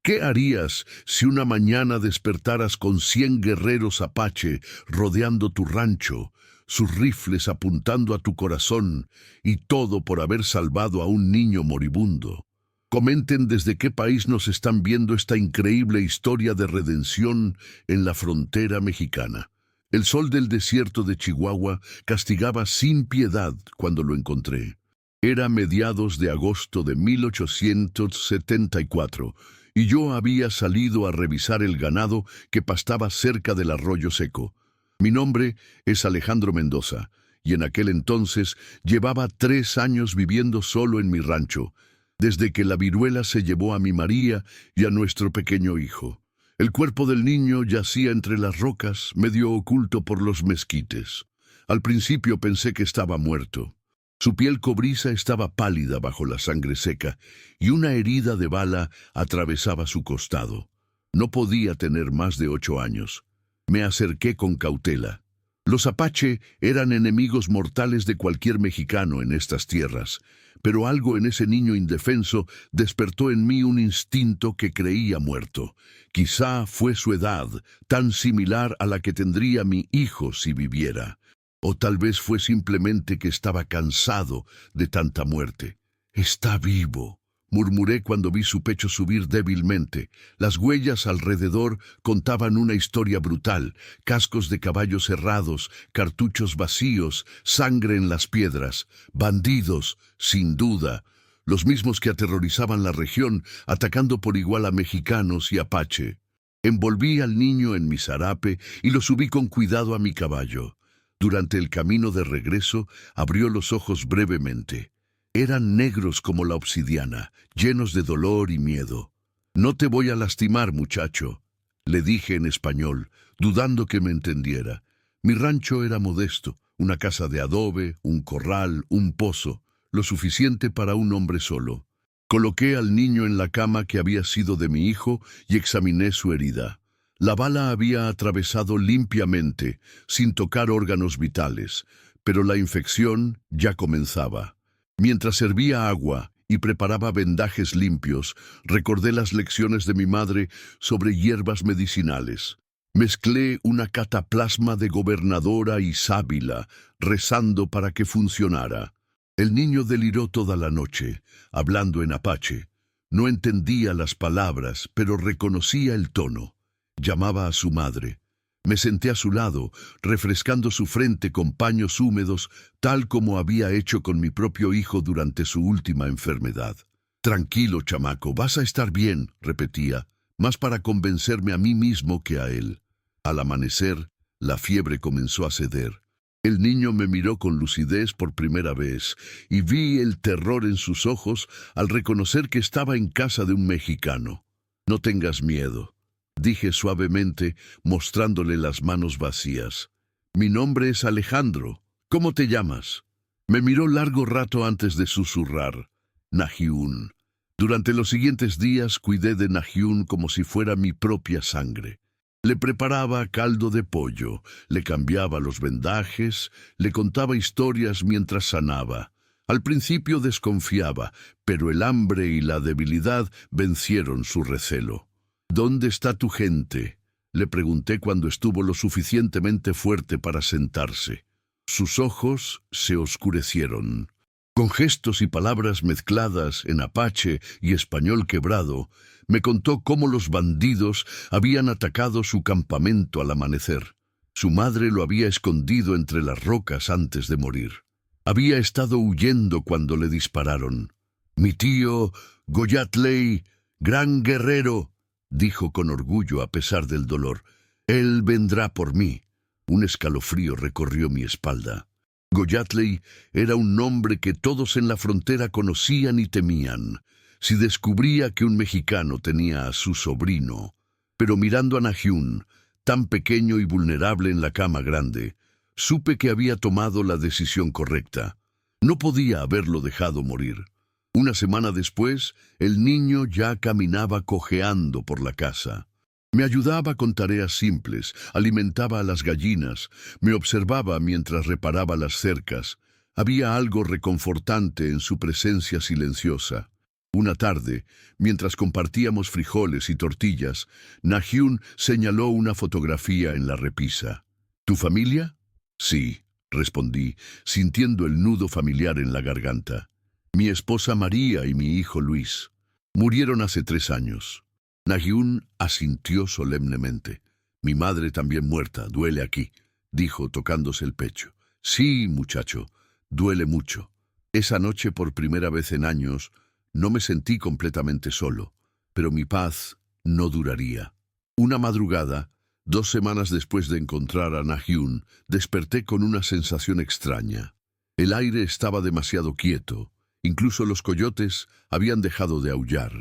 ¿Qué harías si una mañana despertaras con 100 guerreros apache rodeando tu rancho, sus rifles apuntando a tu corazón, y todo por haber salvado a un niño moribundo? Comenten desde qué país nos están viendo esta increíble historia de redención en la frontera mexicana. El sol del desierto de Chihuahua castigaba sin piedad cuando lo encontré. Era mediados de agosto de 1874 y yo había salido a revisar el ganado que pastaba cerca del arroyo seco. Mi nombre es Alejandro Mendoza y en aquel entonces llevaba 3 años viviendo solo en mi rancho, desde que la viruela se llevó a mi María y a nuestro pequeño hijo. El cuerpo del niño yacía entre las rocas, medio oculto por los mezquites. Al principio pensé que estaba muerto. Su piel cobriza estaba pálida bajo la sangre seca y una herida de bala atravesaba su costado. No podía tener más de 8 años. Me acerqué con cautela. Los apache eran enemigos mortales de cualquier mexicano en estas tierras, pero algo en ese niño indefenso despertó en mí un instinto que creía muerto. Quizá fue su edad, tan similar a la que tendría mi hijo si viviera. O tal vez fue simplemente que estaba cansado de tanta muerte. «Está vivo», murmuré cuando vi su pecho subir débilmente. Las huellas alrededor contaban una historia brutal: cascos de caballos cerrados, cartuchos vacíos, sangre en las piedras. Bandidos, sin duda, los mismos que aterrorizaban la región, atacando por igual a mexicanos y apache. Envolví al niño en mi zarape y lo subí con cuidado a mi caballo. Durante el camino de regreso, abrió los ojos brevemente. Eran negros como la obsidiana, llenos de dolor y miedo. «No te voy a lastimar, muchacho», le dije en español, dudando que me entendiera. Mi rancho era modesto, una casa de adobe, un corral, un pozo, lo suficiente para un hombre solo. Coloqué al niño en la cama que había sido de mi hijo y examiné su herida. La bala había atravesado limpiamente, sin tocar órganos vitales, pero la infección ya comenzaba. Mientras servía agua y preparaba vendajes limpios, recordé las lecciones de mi madre sobre hierbas medicinales. Mezclé una cataplasma de gobernadora y sábila, rezando para que funcionara. El niño deliró toda la noche, hablando en apache. No entendía las palabras, pero reconocía el tono. Llamaba a su madre. Me senté a su lado, refrescando su frente con paños húmedos, tal como había hecho con mi propio hijo durante su última enfermedad. «Tranquilo, chamaco, vas a estar bien», repetía, más para convencerme a mí mismo que a él. Al amanecer, la fiebre comenzó a ceder. El niño me miró con lucidez por primera vez y vi el terror en sus ojos al reconocer que estaba en casa de un mexicano. «No tengas miedo», dije suavemente, mostrándole las manos vacías. «Mi nombre es Alejandro. ¿Cómo te llamas?» Me miró largo rato antes de susurrar. «Najiún». Durante los siguientes días cuidé de Najiún como si fuera mi propia sangre. Le preparaba caldo de pollo, le cambiaba los vendajes, le contaba historias mientras sanaba. Al principio desconfiaba, pero el hambre y la debilidad vencieron su recelo. «¿Dónde está tu gente?», le pregunté cuando estuvo lo suficientemente fuerte para sentarse. Sus ojos se oscurecieron. Con gestos y palabras mezcladas en apache y español quebrado, me contó cómo los bandidos habían atacado su campamento al amanecer. Su madre lo había escondido entre las rocas antes de morir. Había estado huyendo cuando le dispararon. «Mi tío, Goyatley, gran guerrero», dijo con orgullo a pesar del dolor. «Él vendrá por mí». Un escalofrío recorrió mi espalda. Goyatley era un nombre que todos en la frontera conocían y temían. Si descubría que un mexicano tenía a su sobrino. Pero mirando a Najiún, tan pequeño y vulnerable en la cama grande, supe que había tomado la decisión correcta. No podía haberlo dejado morir. Una semana después, el niño ya caminaba cojeando por la casa. Me ayudaba con tareas simples, alimentaba a las gallinas, me observaba mientras reparaba las cercas. Había algo reconfortante en su presencia silenciosa. Una tarde, mientras compartíamos frijoles y tortillas, Na-hyun señaló una fotografía en la repisa. ¿Tu familia? Sí, respondí, sintiendo el nudo familiar en la garganta. Mi esposa María y mi hijo Luis. Murieron hace 3 años. Na-hyun asintió solemnemente. Mi madre también muerta, duele aquí, dijo tocándose el pecho. Sí, muchacho, duele mucho. Esa noche, por primera vez en años, no me sentí completamente solo, pero mi paz no duraría. Una madrugada, 2 semanas después de encontrar a Na-hyun, desperté con una sensación extraña. El aire estaba demasiado quieto, incluso los coyotes habían dejado de aullar.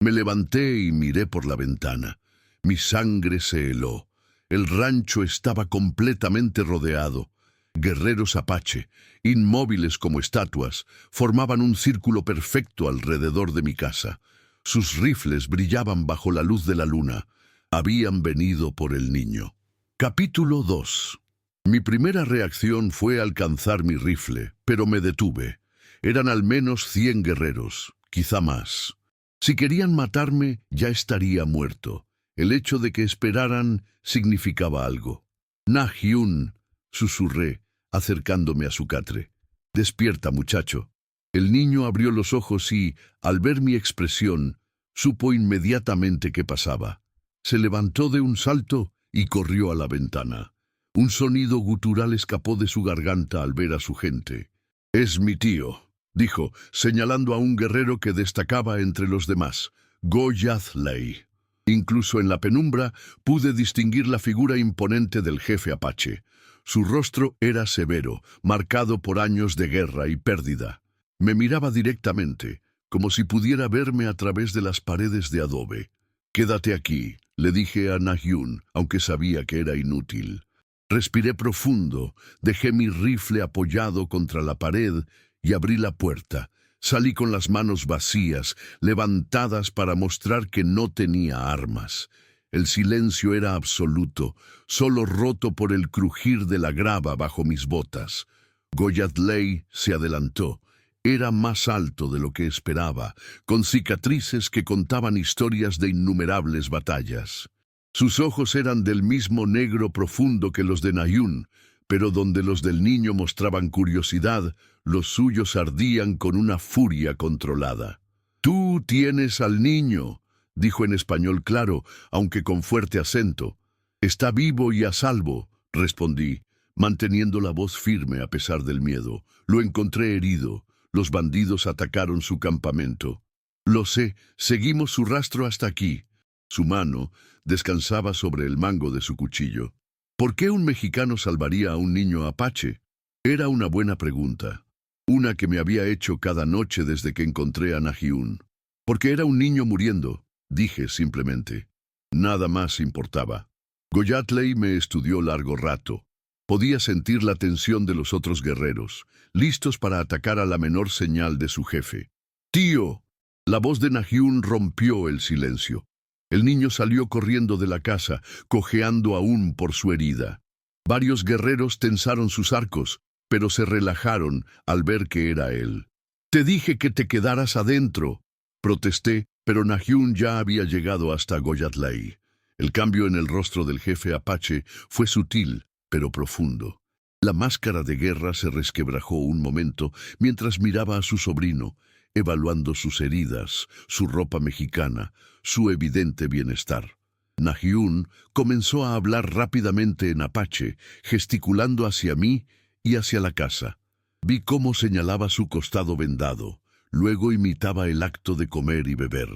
Me levanté y miré por la ventana. Mi sangre se heló. El rancho estaba completamente rodeado. Guerreros apache, inmóviles como estatuas, formaban un círculo perfecto alrededor de mi casa. Sus rifles brillaban bajo la luz de la luna. Habían venido por el niño. Capítulo 2. Mi primera reacción fue alcanzar mi rifle, pero me detuve. Eran al menos 100 guerreros, quizá más. Si querían matarme, ya estaría muerto. El hecho de que esperaran significaba algo. Na-hyun, susurré, acercándome a su catre. Despierta, muchacho. El niño abrió los ojos y, al ver mi expresión, supo inmediatamente qué pasaba. Se levantó de un salto y corrió a la ventana. Un sonido gutural escapó de su garganta al ver a su gente. «Es mi tío», dijo, señalando a un guerrero que destacaba entre los demás, Go-Yath-Lei. Incluso en la penumbra pude distinguir la figura imponente del jefe apache. Su rostro era severo, marcado por años de guerra y pérdida. Me miraba directamente, como si pudiera verme a través de las paredes de adobe. «Quédate aquí», le dije a Na-hyun, aunque sabía que era inútil. Respiré profundo, dejé mi rifle apoyado contra la pared y abrí la puerta. Salí con las manos vacías, levantadas para mostrar que no tenía armas. El silencio era absoluto, solo roto por el crujir de la grava bajo mis botas. Go-Yath-Lei se adelantó. Era más alto de lo que esperaba, con cicatrices que contaban historias de innumerables batallas. Sus ojos eran del mismo negro profundo que los de Na-hyun, pero donde los del niño mostraban curiosidad, los suyos ardían con una furia controlada. «Tú tienes al niño», dijo en español claro, aunque con fuerte acento. «Está vivo y a salvo», respondí, manteniendo la voz firme a pesar del miedo. «Lo encontré herido. Los bandidos atacaron su campamento». «Lo sé, seguimos su rastro hasta aquí». Su mano descansaba sobre el mango de su cuchillo. ¿Por qué un mexicano salvaría a un niño apache? Era una buena pregunta, una que me había hecho cada noche desde que encontré a Na-hyun. Porque era un niño muriendo, dije simplemente. Nada más importaba. Go-Yath-Lei me estudió largo rato. Podía sentir la tensión de los otros guerreros, listos para atacar a la menor señal de su jefe. «¡Tío!». La voz de Na-hyun rompió el silencio. El niño salió corriendo de la casa, cojeando aún por su herida. Varios guerreros tensaron sus arcos, pero se relajaron al ver que era él. «Te dije que te quedaras adentro», protesté, pero Na-hyun ya había llegado hasta Go-Yath-Lei. El cambio en el rostro del jefe apache fue sutil, pero profundo. La máscara de guerra se resquebrajó un momento mientras miraba a su sobrino, evaluando sus heridas, su ropa mexicana, su evidente bienestar. Na-hyun comenzó a hablar rápidamente en apache, gesticulando hacia mí y hacia la casa. Vi cómo señalaba su costado vendado, luego imitaba el acto de comer y beber.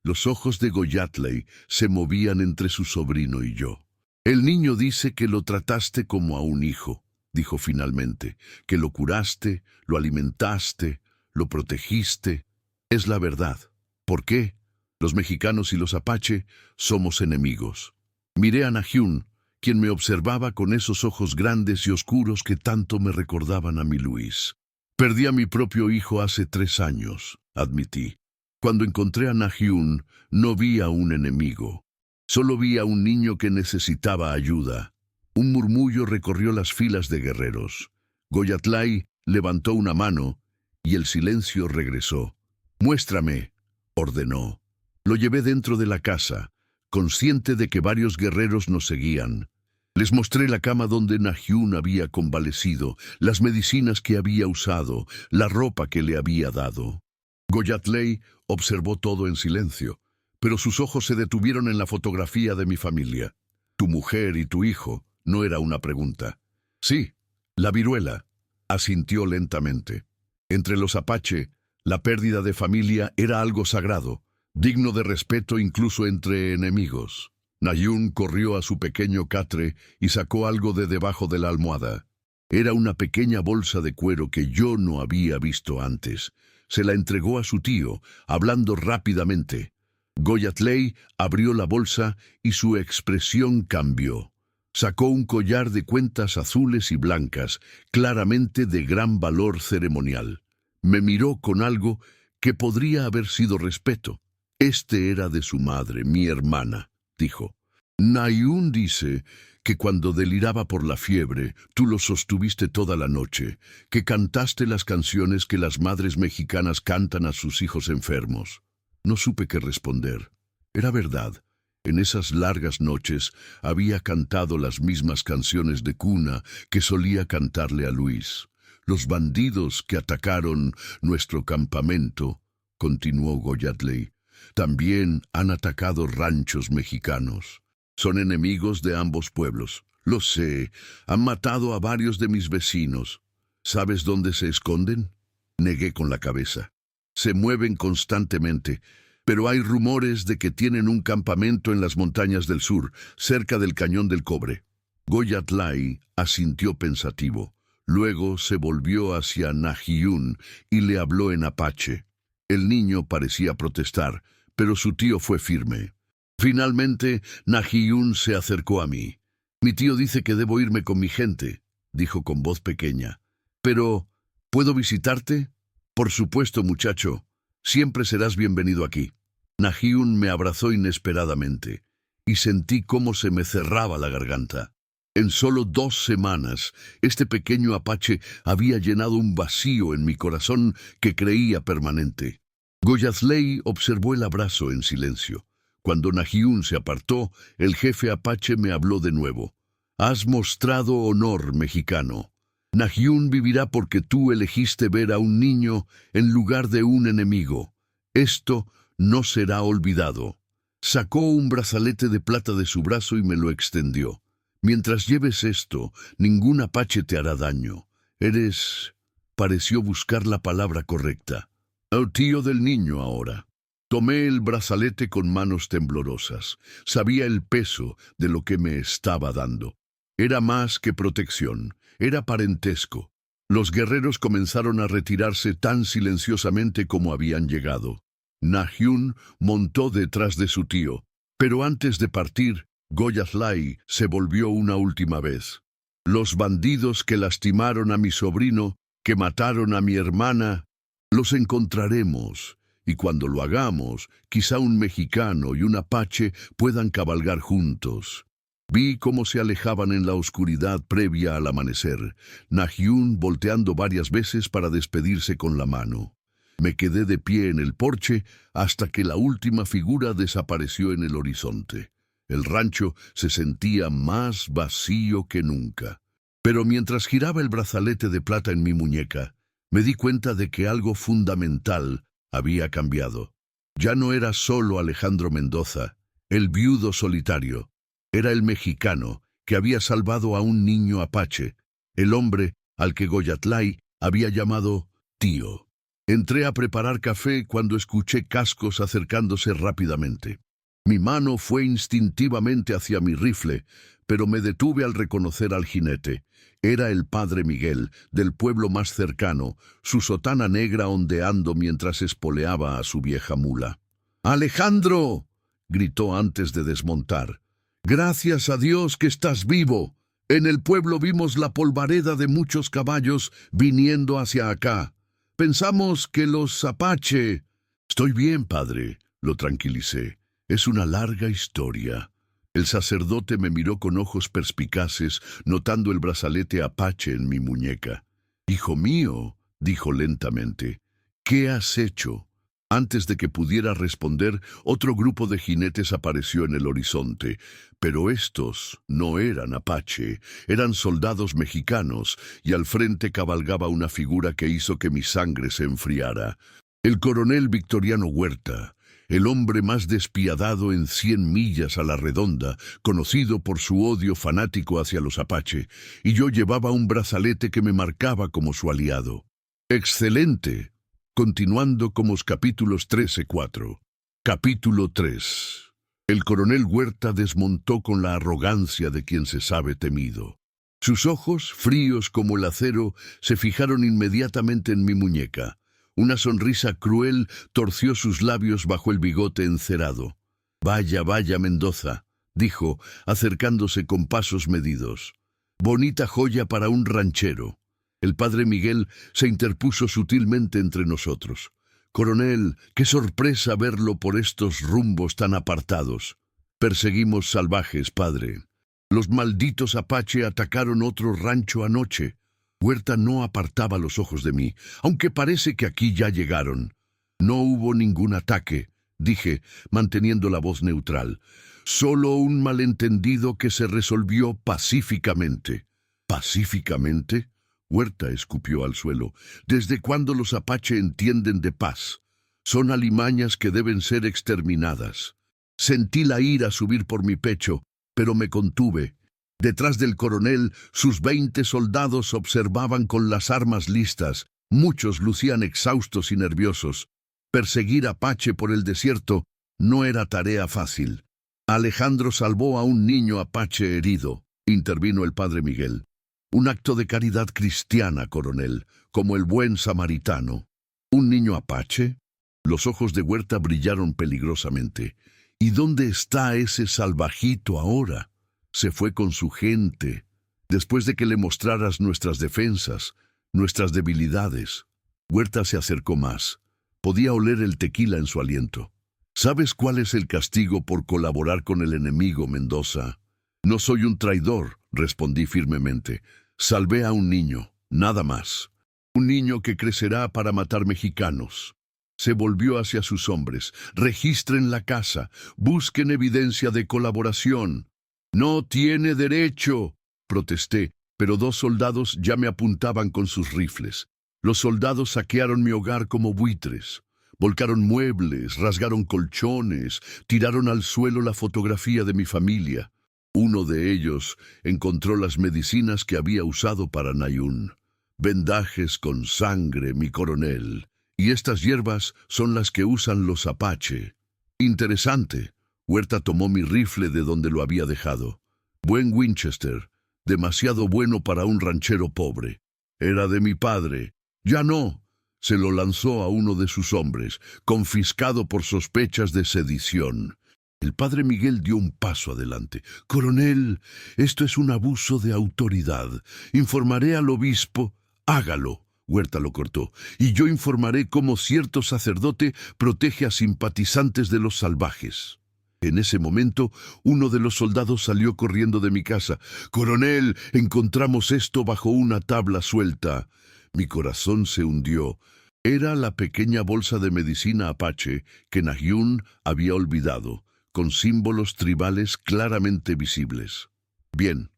Los ojos de Go-Yath-Lei se movían entre su sobrino y yo. «El niño dice que lo trataste como a un hijo», dijo finalmente, «que lo curaste, lo alimentaste, lo protegiste. Es la verdad. ¿Por qué? Los mexicanos y los apache somos enemigos». Miré a Na-hyun, quien me observaba con esos ojos grandes y oscuros que tanto me recordaban a mi Luis. «Perdí a mi propio hijo hace 3 años», admití. Cuando encontré a Na-hyun, no vi a un enemigo. Solo vi a un niño que necesitaba ayuda. Un murmullo recorrió las filas de guerreros. Go-Yath-Lei levantó una mano y el silencio regresó. «Muéstrame», ordenó. Lo llevé dentro de la casa, consciente de que varios guerreros nos seguían. Les mostré la cama donde Nahyun había convalecido, las medicinas que había usado, la ropa que le había dado. Goyatley observó todo en silencio, pero sus ojos se detuvieron en la fotografía de mi familia. Tu mujer y tu hijo, no era una pregunta. Sí, la viruela, asintió lentamente. Entre los apache, la pérdida de familia era algo sagrado, digno de respeto incluso entre enemigos. Nahyun corrió a su pequeño catre y sacó algo de debajo de la almohada. Era una pequeña bolsa de cuero que yo no había visto antes. Se la entregó a su tío, hablando rápidamente. Goyatley abrió la bolsa y su expresión cambió. Sacó un collar de cuentas azules y blancas, claramente de gran valor ceremonial. Me miró con algo que podría haber sido respeto. Este era de su madre, mi hermana, dijo. Nahyun dice que cuando deliraba por la fiebre, tú lo sostuviste toda la noche, que cantaste las canciones que las madres mexicanas cantan a sus hijos enfermos. No supe qué responder. Era verdad. En esas largas noches había cantado las mismas canciones de cuna que solía cantarle a Luis. Los bandidos que atacaron nuestro campamento, continuó Goyatley, también han atacado ranchos mexicanos. Son enemigos de ambos pueblos. Lo sé, han matado a varios de mis vecinos. ¿Sabes dónde se esconden? Negué con la cabeza. Se mueven constantemente, pero hay rumores de que tienen un campamento en las montañas del sur, cerca del Cañón del Cobre. Goyatley asintió pensativo. Luego se volvió hacia Nahyun y le habló en apache. El niño parecía protestar, pero su tío fue firme. Finalmente, Nahyun se acercó a mí. Mi tío dice que debo irme con mi gente, dijo con voz pequeña. Pero, ¿puedo visitarte? Por supuesto, muchacho. Siempre serás bienvenido aquí. Nahyun me abrazó inesperadamente, y sentí cómo se me cerraba la garganta. En solo 2 semanas, este pequeño apache había llenado un vacío en mi corazón que creía permanente. Goyatley observó el abrazo en silencio. Cuando Nahyun se apartó, el jefe apache me habló de nuevo. Has mostrado honor, mexicano. Nahyun vivirá porque tú elegiste ver a un niño en lugar de un enemigo. Esto no será olvidado. Sacó un brazalete de plata de su brazo y me lo extendió. Mientras lleves esto, ningún apache te hará daño. Eres... pareció buscar la palabra correcta. El tío del niño ahora. Tomé el brazalete con manos temblorosas. Sabía el peso de lo que me estaba dando. Era más que protección, era parentesco. Los guerreros comenzaron a retirarse tan silenciosamente como habían llegado. Nahyun montó detrás de su tío, pero antes de partir, Goyatley se volvió una última vez. Los bandidos que lastimaron a mi sobrino, que mataron a mi hermana, los encontraremos, y cuando lo hagamos, quizá un mexicano y un apache puedan cabalgar juntos. Vi cómo se alejaban en la oscuridad previa al amanecer, Nahyun volteando varias veces para despedirse con la mano. Me quedé de pie en el porche hasta que la última figura desapareció en el horizonte. El rancho se sentía más vacío que nunca. Pero mientras giraba el brazalete de plata en mi muñeca, me di cuenta de que algo fundamental había cambiado. Ya no era solo Alejandro Mendoza, el viudo solitario. Era el mexicano que había salvado a un niño apache, el hombre al que Goyatley había llamado tío. Entré a preparar café cuando escuché cascos acercándose rápidamente. Mi mano fue instintivamente hacia mi rifle, pero me detuve al reconocer al jinete. Era el padre Miguel, del pueblo más cercano, su sotana negra ondeando mientras espoleaba a su vieja mula. ¡Alejandro!, gritó antes de desmontar. «Gracias a Dios que estás vivo. En el pueblo vimos la polvareda de muchos caballos viniendo hacia acá. Pensamos que los apache...» «Estoy bien, padre», lo tranquilicé. «Es una larga historia». El sacerdote me miró con ojos perspicaces, notando el brazalete apache en mi muñeca. «Hijo mío», dijo lentamente, «¿qué has hecho?» Antes de que pudiera responder, otro grupo de jinetes apareció en el horizonte, pero estos no eran apache, eran soldados mexicanos, y al frente cabalgaba una figura que hizo que mi sangre se enfriara. El coronel Victoriano Huerta, el hombre más despiadado en 100 millas a la redonda, conocido por su odio fanático hacia los apache, y yo llevaba un brazalete que me marcaba como su aliado. ¡Excelente! Continuando con los capítulos 13-4. Capítulo 3. El coronel Huerta desmontó con la arrogancia de quien se sabe temido. Sus ojos, fríos como el acero, se fijaron inmediatamente en mi muñeca. Una sonrisa cruel torció sus labios bajo el bigote encerado. «Vaya, vaya, Mendoza», dijo, acercándose con pasos medidos. «Bonita joya para un ranchero». El padre Miguel se interpuso sutilmente entre nosotros. «Coronel, qué sorpresa verlo por estos rumbos tan apartados». «Perseguimos salvajes, padre. Los malditos apache atacaron otro rancho anoche». Huerta no apartaba los ojos de mí, aunque parece que aquí ya llegaron. «No hubo ningún ataque», dije, manteniendo la voz neutral. «Solo un malentendido que se resolvió pacíficamente». «¿Pacíficamente?». Huerta escupió al suelo. «¿Desde cuándo los apache entienden de paz? Son alimañas que deben ser exterminadas». Sentí la ira subir por mi pecho, pero me contuve. Detrás del coronel, sus 20 soldados observaban con las armas listas. Muchos lucían exhaustos y nerviosos. Perseguir apache por el desierto no era tarea fácil. «Alejandro salvó a un niño apache herido», intervino el padre Miguel. «Un acto de caridad cristiana, coronel, como el buen samaritano». «¿Un niño apache?». Los ojos de Huerta brillaron peligrosamente. «¿Y dónde está ese salvajito ahora?». «Se fue con su gente, después de que le mostraras nuestras defensas, nuestras debilidades». Huerta se acercó más. Podía oler el tequila en su aliento. «¿Sabes cuál es el castigo por colaborar con el enemigo, Mendoza?». «No soy un traidor», respondí firmemente. «Salvé a un niño, nada más. Un niño que crecerá para matar mexicanos». Se volvió hacia sus hombres. «Registren la casa, busquen evidencia de colaboración». «No tiene derecho», protesté, pero 2 soldados ya me apuntaban con sus rifles. Los soldados saquearon mi hogar como buitres. Volcaron muebles, rasgaron colchones, tiraron al suelo la fotografía de mi familia. Uno de ellos encontró las medicinas que había usado para Nayún. «Vendajes con sangre, mi coronel. Y estas hierbas son las que usan los apache». «Interesante». Huerta tomó mi rifle de donde lo había dejado. «Buen Winchester, demasiado bueno para un ranchero pobre. Era de mi padre». «Ya no». Se lo lanzó a uno de sus hombres, confiscado por sospechas de sedición. El padre Miguel dio un paso adelante. «Coronel, esto es un abuso de autoridad. Informaré al obispo». «Hágalo», Huerta lo cortó, «y yo informaré cómo cierto sacerdote protege a simpatizantes de los salvajes». En ese momento, uno de los soldados salió corriendo de mi casa. «Coronel, encontramos esto bajo una tabla suelta». Mi corazón se hundió. Era la pequeña bolsa de medicina apache que Nayún había olvidado, con símbolos tribales claramente visibles. «Bien,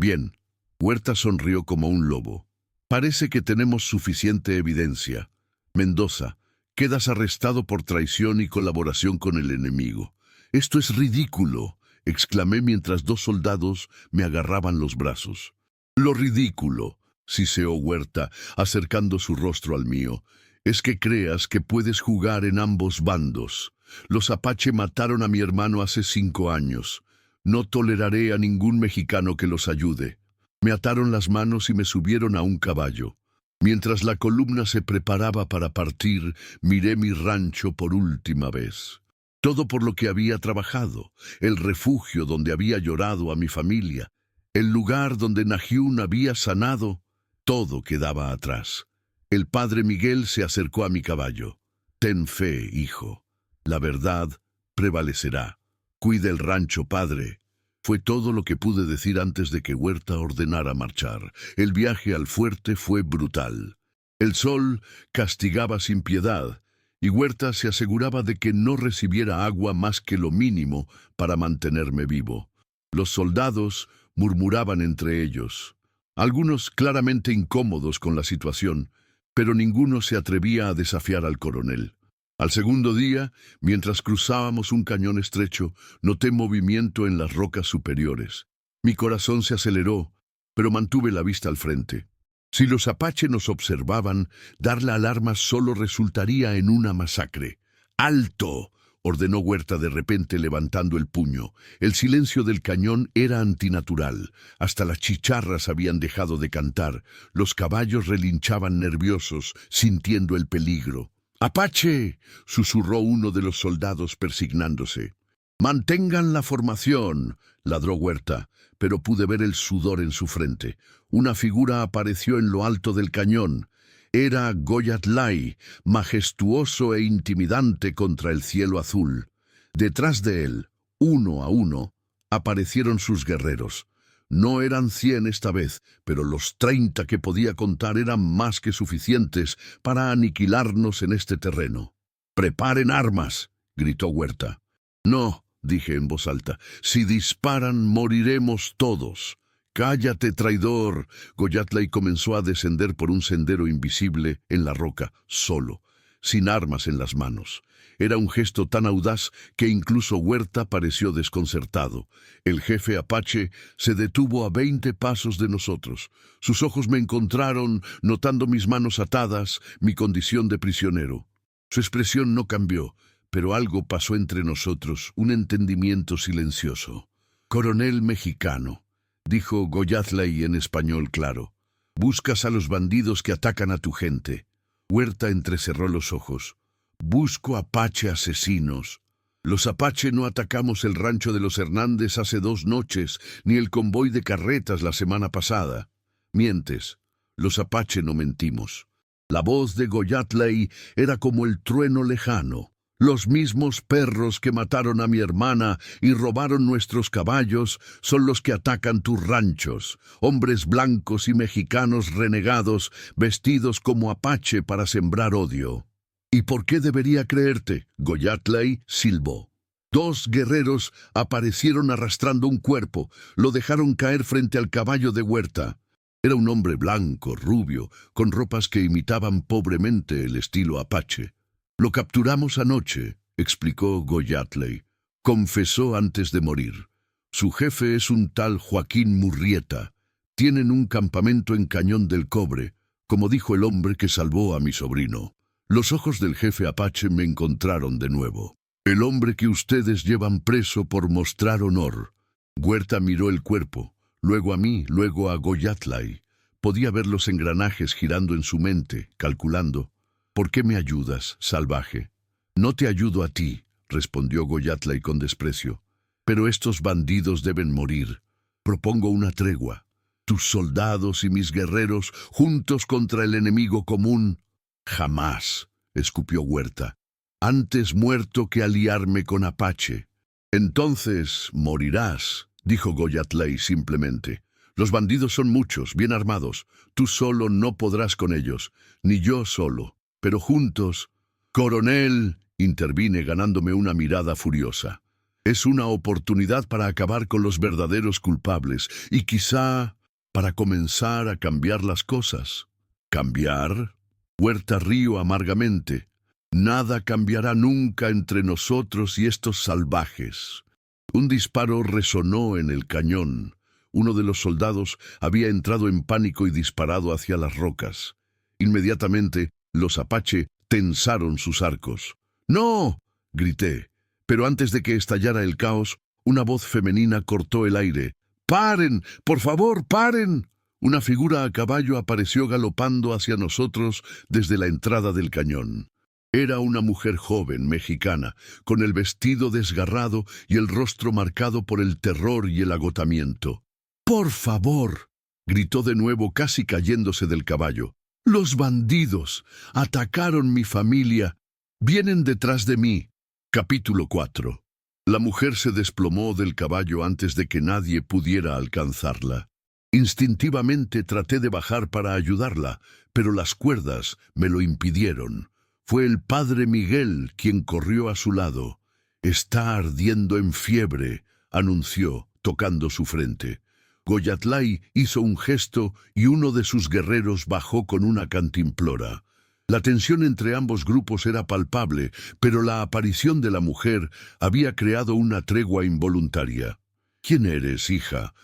bien». Huerta sonrió como un lobo. «Parece que tenemos suficiente evidencia. Mendoza, quedas arrestado por traición y colaboración con el enemigo». «Esto es ridículo», exclamé mientras 2 soldados me agarraban los brazos. «Lo ridículo», siseó Huerta, acercando su rostro al mío, «es que creas que puedes jugar en ambos bandos. Los apache mataron a mi hermano hace 5 años. No toleraré a ningún mexicano que los ayude». Me ataron las manos y me subieron a un caballo. Mientras la columna se preparaba para partir, miré mi rancho por última vez. Todo por lo que había trabajado, el refugio donde había llorado a mi familia, el lugar donde Nayún había sanado, todo quedaba atrás. El padre Miguel se acercó a mi caballo. «Ten fe, hijo. La verdad prevalecerá. Cuida el rancho, padre». Fue todo lo que pude decir antes de que Huerta ordenara marchar. El viaje al fuerte fue brutal. El sol castigaba sin piedad, y Huerta se aseguraba de que no recibiera agua más que lo mínimo para mantenerme vivo. Los soldados murmuraban entre ellos, algunos claramente incómodos con la situación, pero ninguno se atrevía a desafiar al coronel. Al segundo día, mientras cruzábamos un cañón estrecho, noté movimiento en las rocas superiores. Mi corazón se aceleró, pero mantuve la vista al frente. Si los apache nos observaban, dar la alarma solo resultaría en una masacre. ¡Alto!, ordenó Huerta de repente levantando el puño. El silencio del cañón era antinatural. Hasta las chicharras habían dejado de cantar. Los caballos relinchaban nerviosos, sintiendo el peligro. «¡Apache!», susurró uno de los soldados persignándose. «Mantengan la formación», ladró Huerta, pero pude ver el sudor en su frente. Una figura apareció en lo alto del cañón. Era Goyatlay, majestuoso e intimidante contra el cielo azul. Detrás de él, uno a uno, aparecieron sus guerreros. No eran 100 esta vez, pero los 30 que podía contar eran más que suficientes para aniquilarnos en este terreno. «¡Preparen armas!», gritó Huerta. «No», dije en voz alta, «si disparan moriremos todos». «Cállate, traidor». Goyatlay comenzó a descender por un sendero invisible en la roca, solo, sin armas en las manos. Era un gesto tan audaz que incluso Huerta pareció desconcertado. El jefe apache se detuvo a 20 pasos de nosotros. Sus ojos me encontraron, notando mis manos atadas, mi condición de prisionero. Su expresión no cambió, pero algo pasó entre nosotros, un entendimiento silencioso. «Coronel mexicano», dijo Goyatlay en español claro, «buscas a los bandidos que atacan a tu gente». Huerta entrecerró los ojos. «Busco apache asesinos». «Los apache no atacamos el rancho de los Hernández hace 2 noches, ni el convoy de carretas la semana pasada». «Mientes. Los apache no mentimos». La voz de Goyatlay era como el trueno lejano. «Los mismos perros que mataron a mi hermana y robaron nuestros caballos son los que atacan tus ranchos, hombres blancos y mexicanos renegados, vestidos como apache para sembrar odio». «¿Y por qué debería creerte?», Goyatlay silbó. 2 guerreros aparecieron arrastrando un cuerpo, lo dejaron caer frente al caballo de Huerta. Era un hombre blanco, rubio, con ropas que imitaban pobremente el estilo apache. «Lo capturamos anoche», explicó Goyatlay. «Confesó antes de morir. Su jefe es un tal Joaquín Murrieta. Tienen un campamento en Cañón del Cobre, como dijo el hombre que salvó a mi sobrino». Los ojos del jefe apache me encontraron de nuevo. «El hombre que ustedes llevan preso por mostrar honor». Huerta miró el cuerpo, luego a mí, luego a Goyatlay. Podía ver los engranajes girando en su mente, calculando. «¿Por qué me ayudas, salvaje?» «No te ayudo a ti», respondió Goyatlay con desprecio. «Pero estos bandidos deben morir. Propongo una tregua. Tus soldados y mis guerreros juntos contra el enemigo común». «Jamás», escupió Huerta. «Antes muerto que aliarme con apache». «Entonces morirás», dijo Goyatlay simplemente. «Los bandidos son muchos, bien armados. Tú solo no podrás con ellos, ni yo solo. Pero juntos...» «Coronel», intervine ganándome una mirada furiosa. «Es una oportunidad para acabar con los verdaderos culpables y quizá para comenzar a cambiar las cosas». «¿Cambiar?». Huerta rió amargamente. «Nada cambiará nunca entre nosotros y estos salvajes». Un disparo resonó en el cañón. Uno de los soldados había entrado en pánico y disparado hacia las rocas. Inmediatamente, los apache tensaron sus arcos. «¡No!», grité, pero antes de que estallara el caos, una voz femenina cortó el aire. «¡Paren! ¡Por favor, paren!». Una figura a caballo apareció galopando hacia nosotros desde la entrada del cañón. Era una mujer joven, mexicana, con el vestido desgarrado y el rostro marcado por el terror y el agotamiento. «¡Por favor!», gritó de nuevo casi cayéndose del caballo. «Los bandidos atacaron mi familia. Vienen detrás de mí». Capítulo 4. La mujer se desplomó del caballo antes de que nadie pudiera alcanzarla. Instintivamente traté de bajar para ayudarla, pero las cuerdas me lo impidieron. Fue el padre Miguel quien corrió a su lado. «Está ardiendo en fiebre», anunció, tocando su frente. Goyatlay hizo un gesto y uno de sus guerreros bajó con una cantimplora. La tensión entre ambos grupos era palpable, pero la aparición de la mujer había creado una tregua involuntaria. «¿Quién eres, hija?»,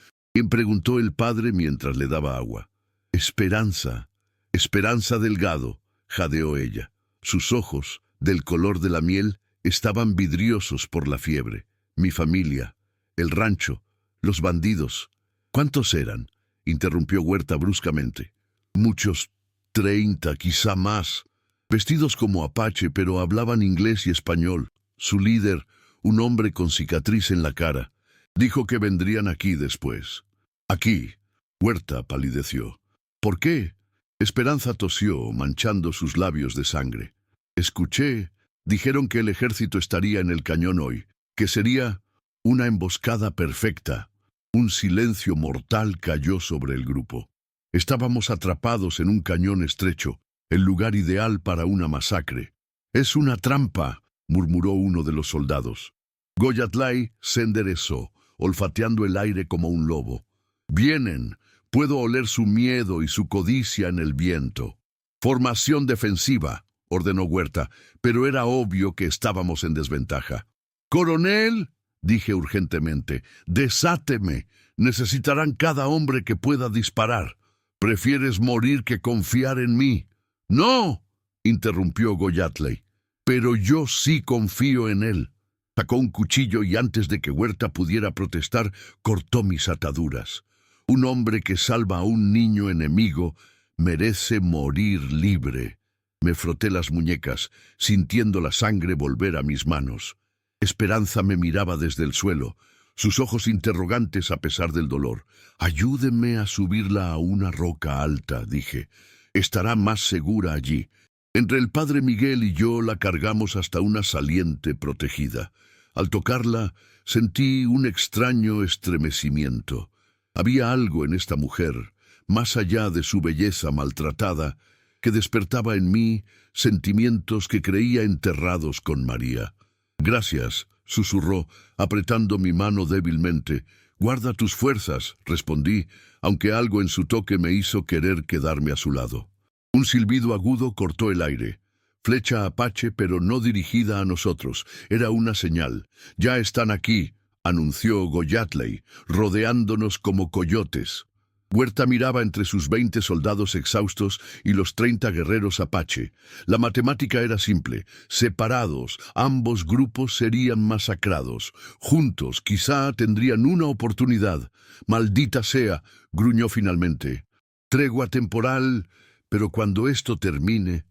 preguntó el padre mientras le daba agua. «Esperanza, Esperanza Delgado», jadeó ella. Sus ojos, del color de la miel, estaban vidriosos por la fiebre. «Mi familia, el rancho, los bandidos». «¿Cuántos eran?», interrumpió Huerta bruscamente. «Muchos, 30, quizá más. Vestidos como apache, pero hablaban inglés y español. Su líder, un hombre con cicatriz en la cara, dijo que vendrían aquí después». «¿Aquí?». Huerta palideció. «¿Por qué?». Esperanza tosió, manchando sus labios de sangre. «Escuché, dijeron que el ejército estaría en el cañón hoy, que sería una emboscada perfecta». Un silencio mortal cayó sobre el grupo. Estábamos atrapados en un cañón estrecho, el lugar ideal para una masacre. «Es una trampa», murmuró uno de los soldados. Goyatlay se enderezó, olfateando el aire como un lobo. «Vienen. Puedo oler su miedo y su codicia en el viento». «Formación defensiva», ordenó Huerta, pero era obvio que estábamos en desventaja. «Coronel», dije urgentemente, «desáteme. Necesitarán cada hombre que pueda disparar. ¿Prefieres morir que confiar en mí?». «No», interrumpió Goyatlay, «pero yo sí confío en él». Sacó un cuchillo y antes de que Huerta pudiera protestar, cortó mis ataduras. «Un hombre que salva a un niño enemigo merece morir libre». Me froté las muñecas, sintiendo la sangre volver a mis manos. Esperanza me miraba desde el suelo, sus ojos interrogantes a pesar del dolor. «Ayúdenme a subirla a una roca alta», dije. «Estará más segura allí». Entre el padre Miguel y yo la cargamos hasta una saliente protegida. Al tocarla, sentí un extraño estremecimiento. Había algo en esta mujer, más allá de su belleza maltratada, que despertaba en mí sentimientos que creía enterrados con María. «Gracias», susurró, apretando mi mano débilmente. «Guarda tus fuerzas», respondí, aunque algo en su toque me hizo querer quedarme a su lado. Un silbido agudo cortó el aire. Flecha apache, pero no dirigida a nosotros. Era una señal. «Ya están aquí», anunció Goyatlay, rodeándonos como coyotes. Huerta miraba entre sus 20 soldados exhaustos y los 30 guerreros apache. La matemática era simple. Separados, ambos grupos serían masacrados. Juntos, quizá tendrían una oportunidad. «Maldita sea», gruñó finalmente. «Tregua temporal, pero cuando esto termine»,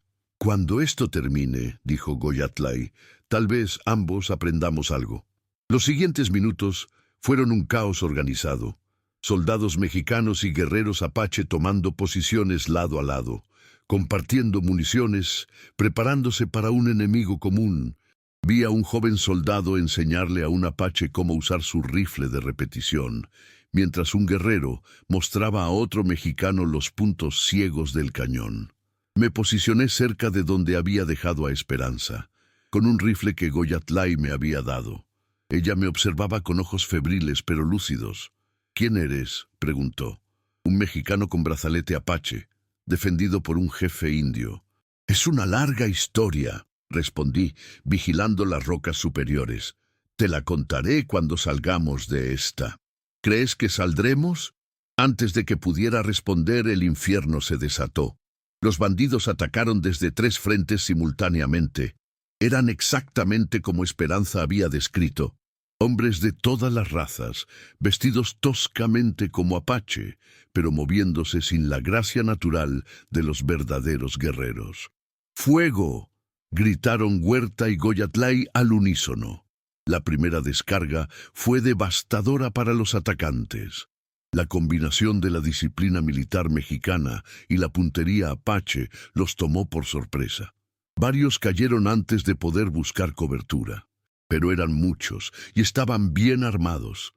dijo Goyatlay, «tal vez ambos aprendamos algo». Los siguientes minutos fueron un caos organizado. Soldados mexicanos y guerreros apache tomando posiciones lado a lado, compartiendo municiones, preparándose para un enemigo común. Vi a un joven soldado enseñarle a un apache cómo usar su rifle de repetición, mientras un guerrero mostraba a otro mexicano los puntos ciegos del cañón. Me posicioné cerca de donde había dejado a Esperanza, con un rifle que Goyatlay me había dado. Ella me observaba con ojos febriles pero lúcidos. «¿Quién eres?», preguntó. «Un mexicano con brazalete apache, defendido por un jefe indio». «Es una larga historia», respondí, vigilando las rocas superiores. «Te la contaré cuando salgamos de esta». «¿Crees que saldremos?». Antes de que pudiera responder, el infierno se desató. Los bandidos atacaron desde 3 frentes simultáneamente. Eran exactamente como Esperanza había descrito. Hombres de todas las razas, vestidos toscamente como apache, pero moviéndose sin la gracia natural de los verdaderos guerreros. «¡Fuego!», gritaron Huerta y Goyatlay al unísono. La primera descarga fue devastadora para los atacantes. La combinación de la disciplina militar mexicana y la puntería apache los tomó por sorpresa. Varios cayeron antes de poder buscar cobertura. Pero eran muchos y estaban bien armados.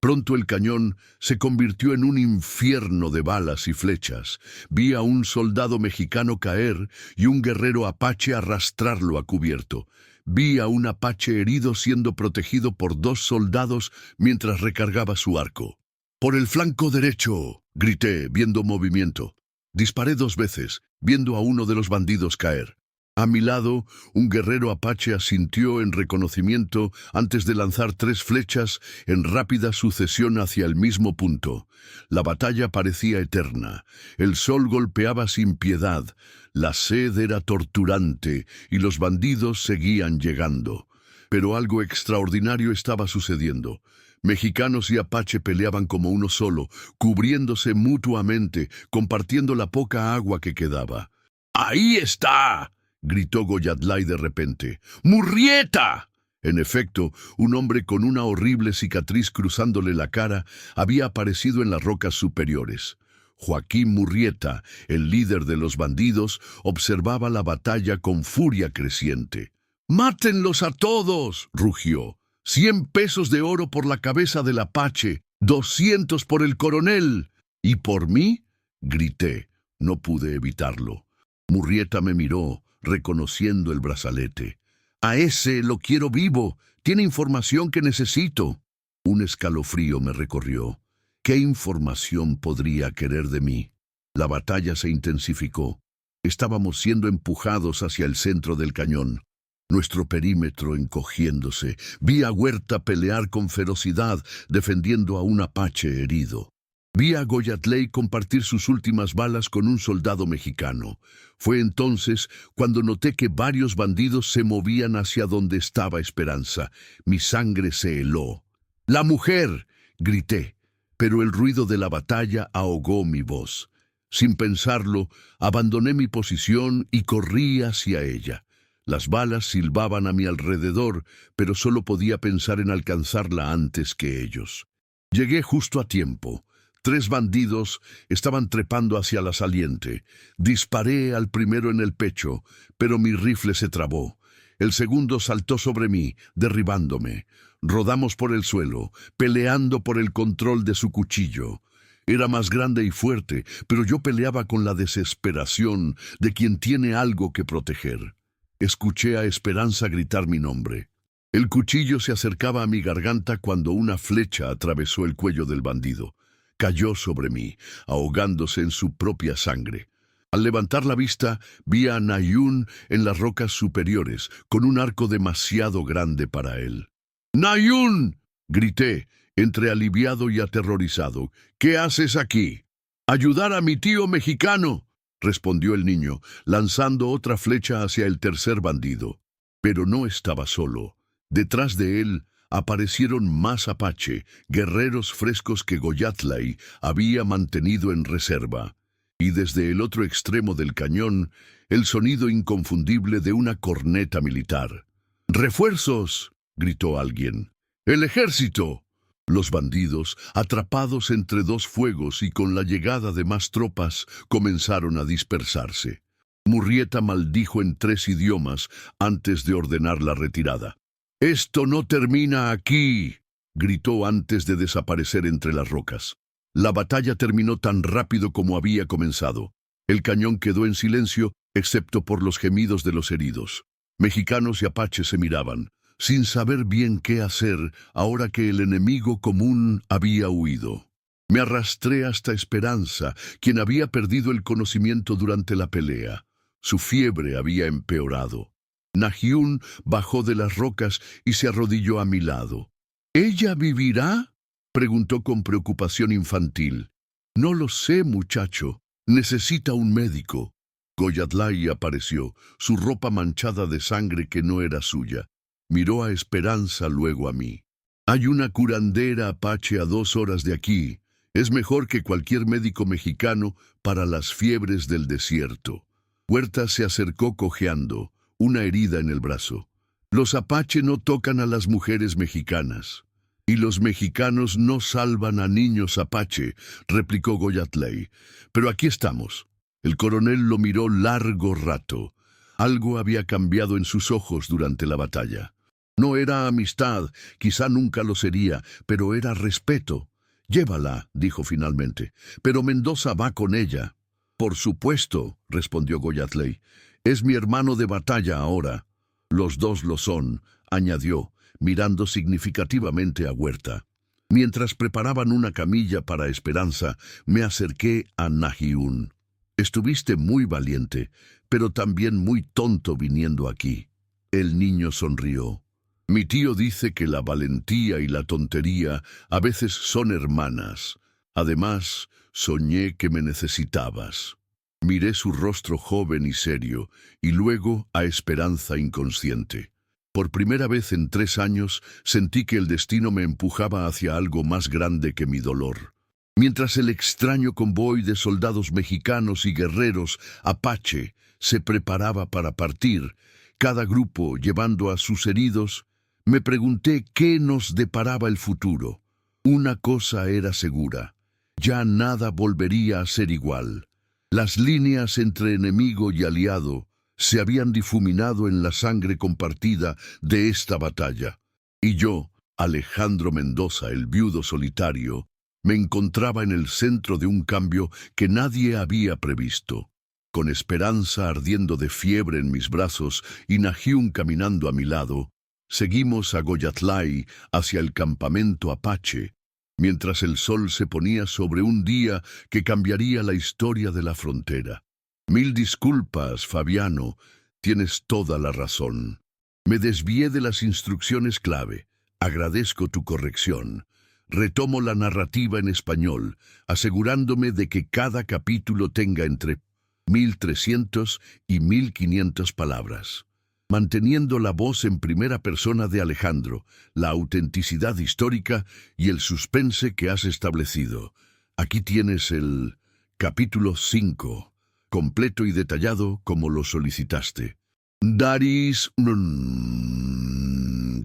Pronto el cañón se convirtió en un infierno de balas y flechas. Vi a un soldado mexicano caer y un guerrero apache arrastrarlo a cubierto. Vi a un apache herido siendo protegido por 2 soldados mientras recargaba su arco. «¡Por el flanco derecho!», grité, viendo movimiento. Disparé 2 veces, viendo a uno de los bandidos caer. A mi lado, un guerrero apache asintió en reconocimiento antes de lanzar 3 flechas en rápida sucesión hacia el mismo punto. La batalla parecía eterna. El sol golpeaba sin piedad, la sed era torturante y los bandidos seguían llegando. Pero algo extraordinario estaba sucediendo. Mexicanos y apache peleaban como uno solo, cubriéndose mutuamente, compartiendo la poca agua que quedaba. «¡Ahí está!», gritó Goyatlay de repente. «¡Murrieta!». En efecto, un hombre con una horrible cicatriz cruzándole la cara había aparecido en las rocas superiores. Joaquín Murrieta, el líder de los bandidos, observaba la batalla con furia creciente. «¡Mátenlos a todos!», rugió. «100 pesos de oro por la cabeza del apache, 200 por el coronel. ¿Y por mí?», grité. No pude evitarlo. Murrieta me miró, reconociendo el brazalete. «A ese lo quiero vivo. Tiene información que necesito». Un escalofrío me recorrió. ¿Qué información podría querer de mí? La batalla se intensificó. Estábamos siendo empujados hacia el centro del cañón. Nuestro perímetro encogiéndose. Vi a Huerta pelear con ferocidad, defendiendo a un apache herido. Vi a Goyatlay compartir sus últimas balas con un soldado mexicano. Fue entonces cuando noté que varios bandidos se movían hacia donde estaba Esperanza. Mi sangre se heló. «¡La mujer!», grité, pero el ruido de la batalla ahogó mi voz. Sin pensarlo, abandoné mi posición y corrí hacia ella. Las balas silbaban a mi alrededor, pero solo podía pensar en alcanzarla antes que ellos. Llegué justo a tiempo. 3 bandidos estaban trepando hacia la saliente. Disparé al primero en el pecho, pero mi rifle se trabó. El segundo saltó sobre mí, derribándome. Rodamos por el suelo, peleando por el control de su cuchillo. Era más grande y fuerte, pero yo peleaba con la desesperación de quien tiene algo que proteger. Escuché a Esperanza gritar mi nombre. El cuchillo se acercaba a mi garganta cuando una flecha atravesó el cuello del bandido. Cayó sobre mí, ahogándose en su propia sangre. Al levantar la vista, vi a Nayún en las rocas superiores, con un arco demasiado grande para él. «¡Nayún!», grité, entre aliviado y aterrorizado. «¿Qué haces aquí?». «Ayudar a mi tío mexicano», respondió el niño, lanzando otra flecha hacia el tercer bandido. Pero no estaba solo. Detrás de él aparecieron más apache, guerreros frescos que Goyatlay había mantenido en reserva. Y desde el otro extremo del cañón, el sonido inconfundible de una corneta militar. «¡Refuerzos!», gritó alguien. «¡El ejército!». Los bandidos, atrapados entre 2 fuegos y con la llegada de más tropas, comenzaron a dispersarse. Murrieta maldijo en 3 idiomas antes de ordenar la retirada. «¡Esto no termina aquí!», gritó antes de desaparecer entre las rocas. La batalla terminó tan rápido como había comenzado. El cañón quedó en silencio, excepto por los gemidos de los heridos. Mexicanos y apaches se miraban, sin saber bien qué hacer ahora que el enemigo común había huido. Me arrastré hasta Esperanza, quien había perdido el conocimiento durante la pelea. Su fiebre había empeorado. Nahyun bajó de las rocas y se arrodilló a mi lado. «¿Ella vivirá?», preguntó con preocupación infantil. «No lo sé, muchacho. Necesita un médico». Goyatlay apareció, su ropa manchada de sangre que no era suya. Miró a Esperanza, luego a mí. «Hay una curandera apache a 2 horas de aquí. Es mejor que cualquier médico mexicano para las fiebres del desierto». Huerta se acercó cojeando, una herida en el brazo. «Los apache no tocan a las mujeres mexicanas». «Y los mexicanos no salvan a niños apache», replicó Goyatlay. «Pero aquí estamos». El coronel lo miró largo rato. Algo había cambiado en sus ojos durante la batalla. No era amistad, quizá nunca lo sería, pero era respeto. Llévala, dijo finalmente, pero Mendoza va con ella. Por supuesto, respondió Goyatley. Es mi hermano de batalla ahora. Los dos lo son, añadió, mirando significativamente a Huerta. Mientras preparaban una camilla para Esperanza, me acerqué a Nahiún. Estuviste muy valiente, pero también muy tonto viniendo aquí. El niño sonrió. Mi tío dice que la valentía y la tontería a veces son hermanas. Además, soñé que me necesitabas. Miré su rostro joven y serio, y luego a Esperanza inconsciente. Por primera vez en 3 años sentí que el destino me empujaba hacia algo más grande que mi dolor. Mientras el extraño convoy de soldados mexicanos y guerreros apache se preparaba para partir, cada grupo llevando a sus heridos, me pregunté qué nos deparaba el futuro. Una cosa era segura, ya nada volvería a ser igual. Las líneas entre enemigo y aliado se habían difuminado en la sangre compartida de esta batalla. Y yo, Alejandro Mendoza, el viudo solitario, me encontraba en el centro de un cambio que nadie había previsto. Con Esperanza ardiendo de fiebre en mis brazos y Nahiún caminando a mi lado, seguimos a Goyatlay hacia el campamento apache, mientras el sol se ponía sobre un día que cambiaría la historia de la frontera. Mil disculpas, Fabiano, tienes toda la razón. Me desvié de las instrucciones clave. Agradezco tu corrección. Retomo la narrativa en español, asegurándome de que cada capítulo tenga entre 1300 y 1500 palabras. Manteniendo la voz en primera persona de Alejandro, la autenticidad histórica y el suspense que has establecido. Aquí tienes el capítulo 5, completo y detallado como lo solicitaste.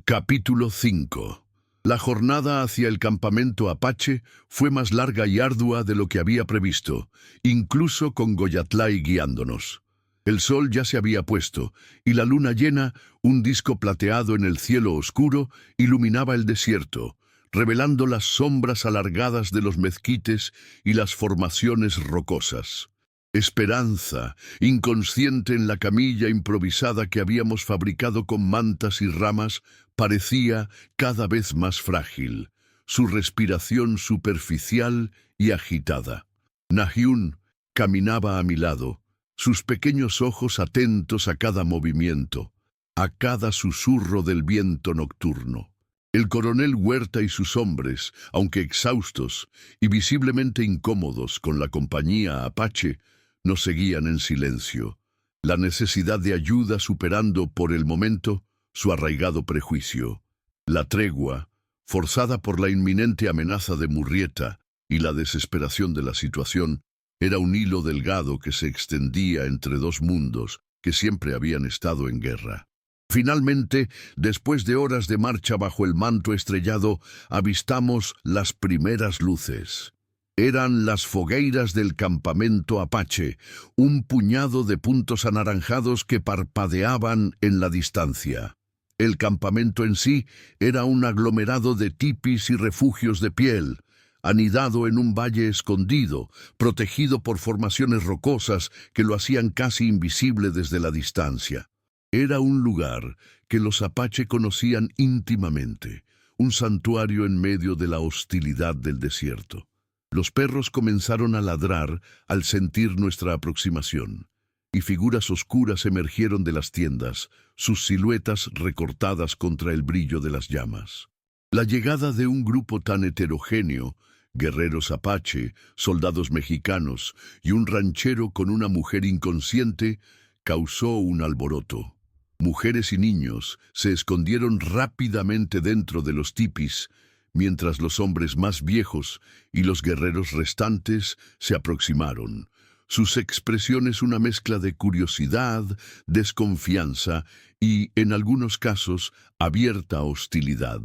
Capítulo 5. La jornada hacia el campamento apache fue más larga y ardua de lo que había previsto, incluso con Goyatlay guiándonos. El sol ya se había puesto, y la luna llena, un disco plateado en el cielo oscuro, iluminaba el desierto, revelando las sombras alargadas de los mezquites y las formaciones rocosas. Esperanza, inconsciente en la camilla improvisada que habíamos fabricado con mantas y ramas, parecía cada vez más frágil, su respiración superficial y agitada. Nahiún caminaba a mi lado, sus pequeños ojos atentos a cada movimiento, a cada susurro del viento nocturno. El coronel Huerta y sus hombres, aunque exhaustos y visiblemente incómodos con la compañía apache, nos seguían en silencio, la necesidad de ayuda superando por el momento su arraigado prejuicio. La tregua, forzada por la inminente amenaza de Murrieta y la desesperación de la situación, era un hilo delgado que se extendía entre dos mundos que siempre habían estado en guerra. Finalmente, después de horas de marcha bajo el manto estrellado, avistamos las primeras luces. Eran las fogueiras del campamento apache, un puñado de puntos anaranjados que parpadeaban en la distancia. El campamento en sí era un aglomerado de tipis y refugios de piel, anidado en un valle escondido, protegido por formaciones rocosas que lo hacían casi invisible desde la distancia. Era un lugar que los apache conocían íntimamente, un santuario en medio de la hostilidad del desierto. Los perros comenzaron a ladrar al sentir nuestra aproximación, y figuras oscuras emergieron de las tiendas, sus siluetas recortadas contra el brillo de las llamas. La llegada de un grupo tan heterogéneo, guerreros apache, soldados mexicanos y un ranchero con una mujer inconsciente, causó un alboroto. Mujeres y niños se escondieron rápidamente dentro de los tipis, mientras los hombres más viejos y los guerreros restantes se aproximaron. Sus expresiones una mezcla de curiosidad, desconfianza y, en algunos casos, abierta hostilidad.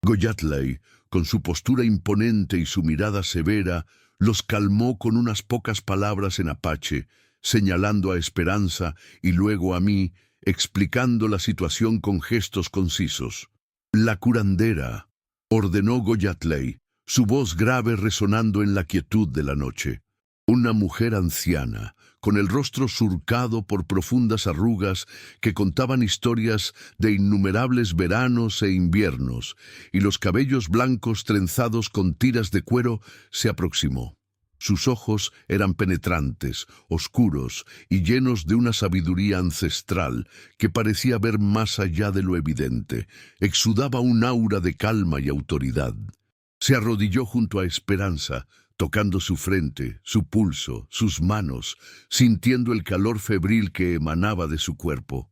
Goyatlay, con su postura imponente y su mirada severa, los calmó con unas pocas palabras en apache, señalando a Esperanza y luego a mí, explicando la situación con gestos concisos. «La curandera», ordenó Goyatley, su voz grave resonando en la quietud de la noche. Una mujer anciana, con el rostro surcado por profundas arrugas que contaban historias de innumerables veranos e inviernos, y los cabellos blancos trenzados con tiras de cuero, se aproximó. Sus ojos eran penetrantes, oscuros y llenos de una sabiduría ancestral que parecía ver más allá de lo evidente. Exudaba un aura de calma y autoridad. Se arrodilló junto a Esperanza, tocando su frente, su pulso, sus manos, sintiendo el calor febril que emanaba de su cuerpo.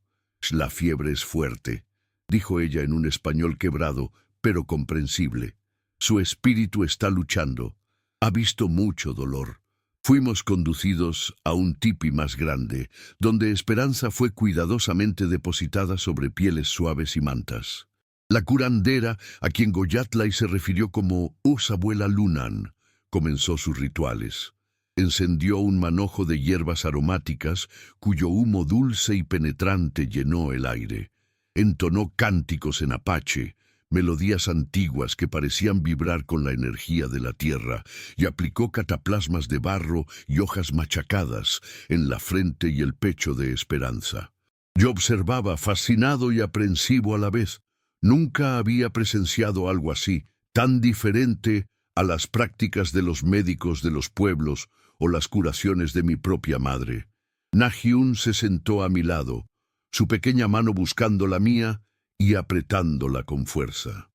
«La fiebre es fuerte», dijo ella en un español quebrado, pero comprensible. «Su espíritu está luchando. Ha visto mucho dolor». Fuimos conducidos a un tipi más grande, donde Esperanza fue cuidadosamente depositada sobre pieles suaves y mantas. La curandera, a quien Goyatley se refirió como Usabuela Lunan, comenzó sus rituales. Encendió un manojo de hierbas aromáticas cuyo humo dulce y penetrante llenó el aire. Entonó cánticos en apache, melodías antiguas que parecían vibrar con la energía de la tierra, y aplicó cataplasmas de barro y hojas machacadas en la frente y el pecho de Esperanza. Yo observaba, fascinado y aprensivo a la vez. Nunca había presenciado algo así, tan diferente a las prácticas de los médicos de los pueblos o las curaciones de mi propia madre. Na-Hyun se sentó a mi lado, su pequeña mano buscando la mía y apretándola con fuerza.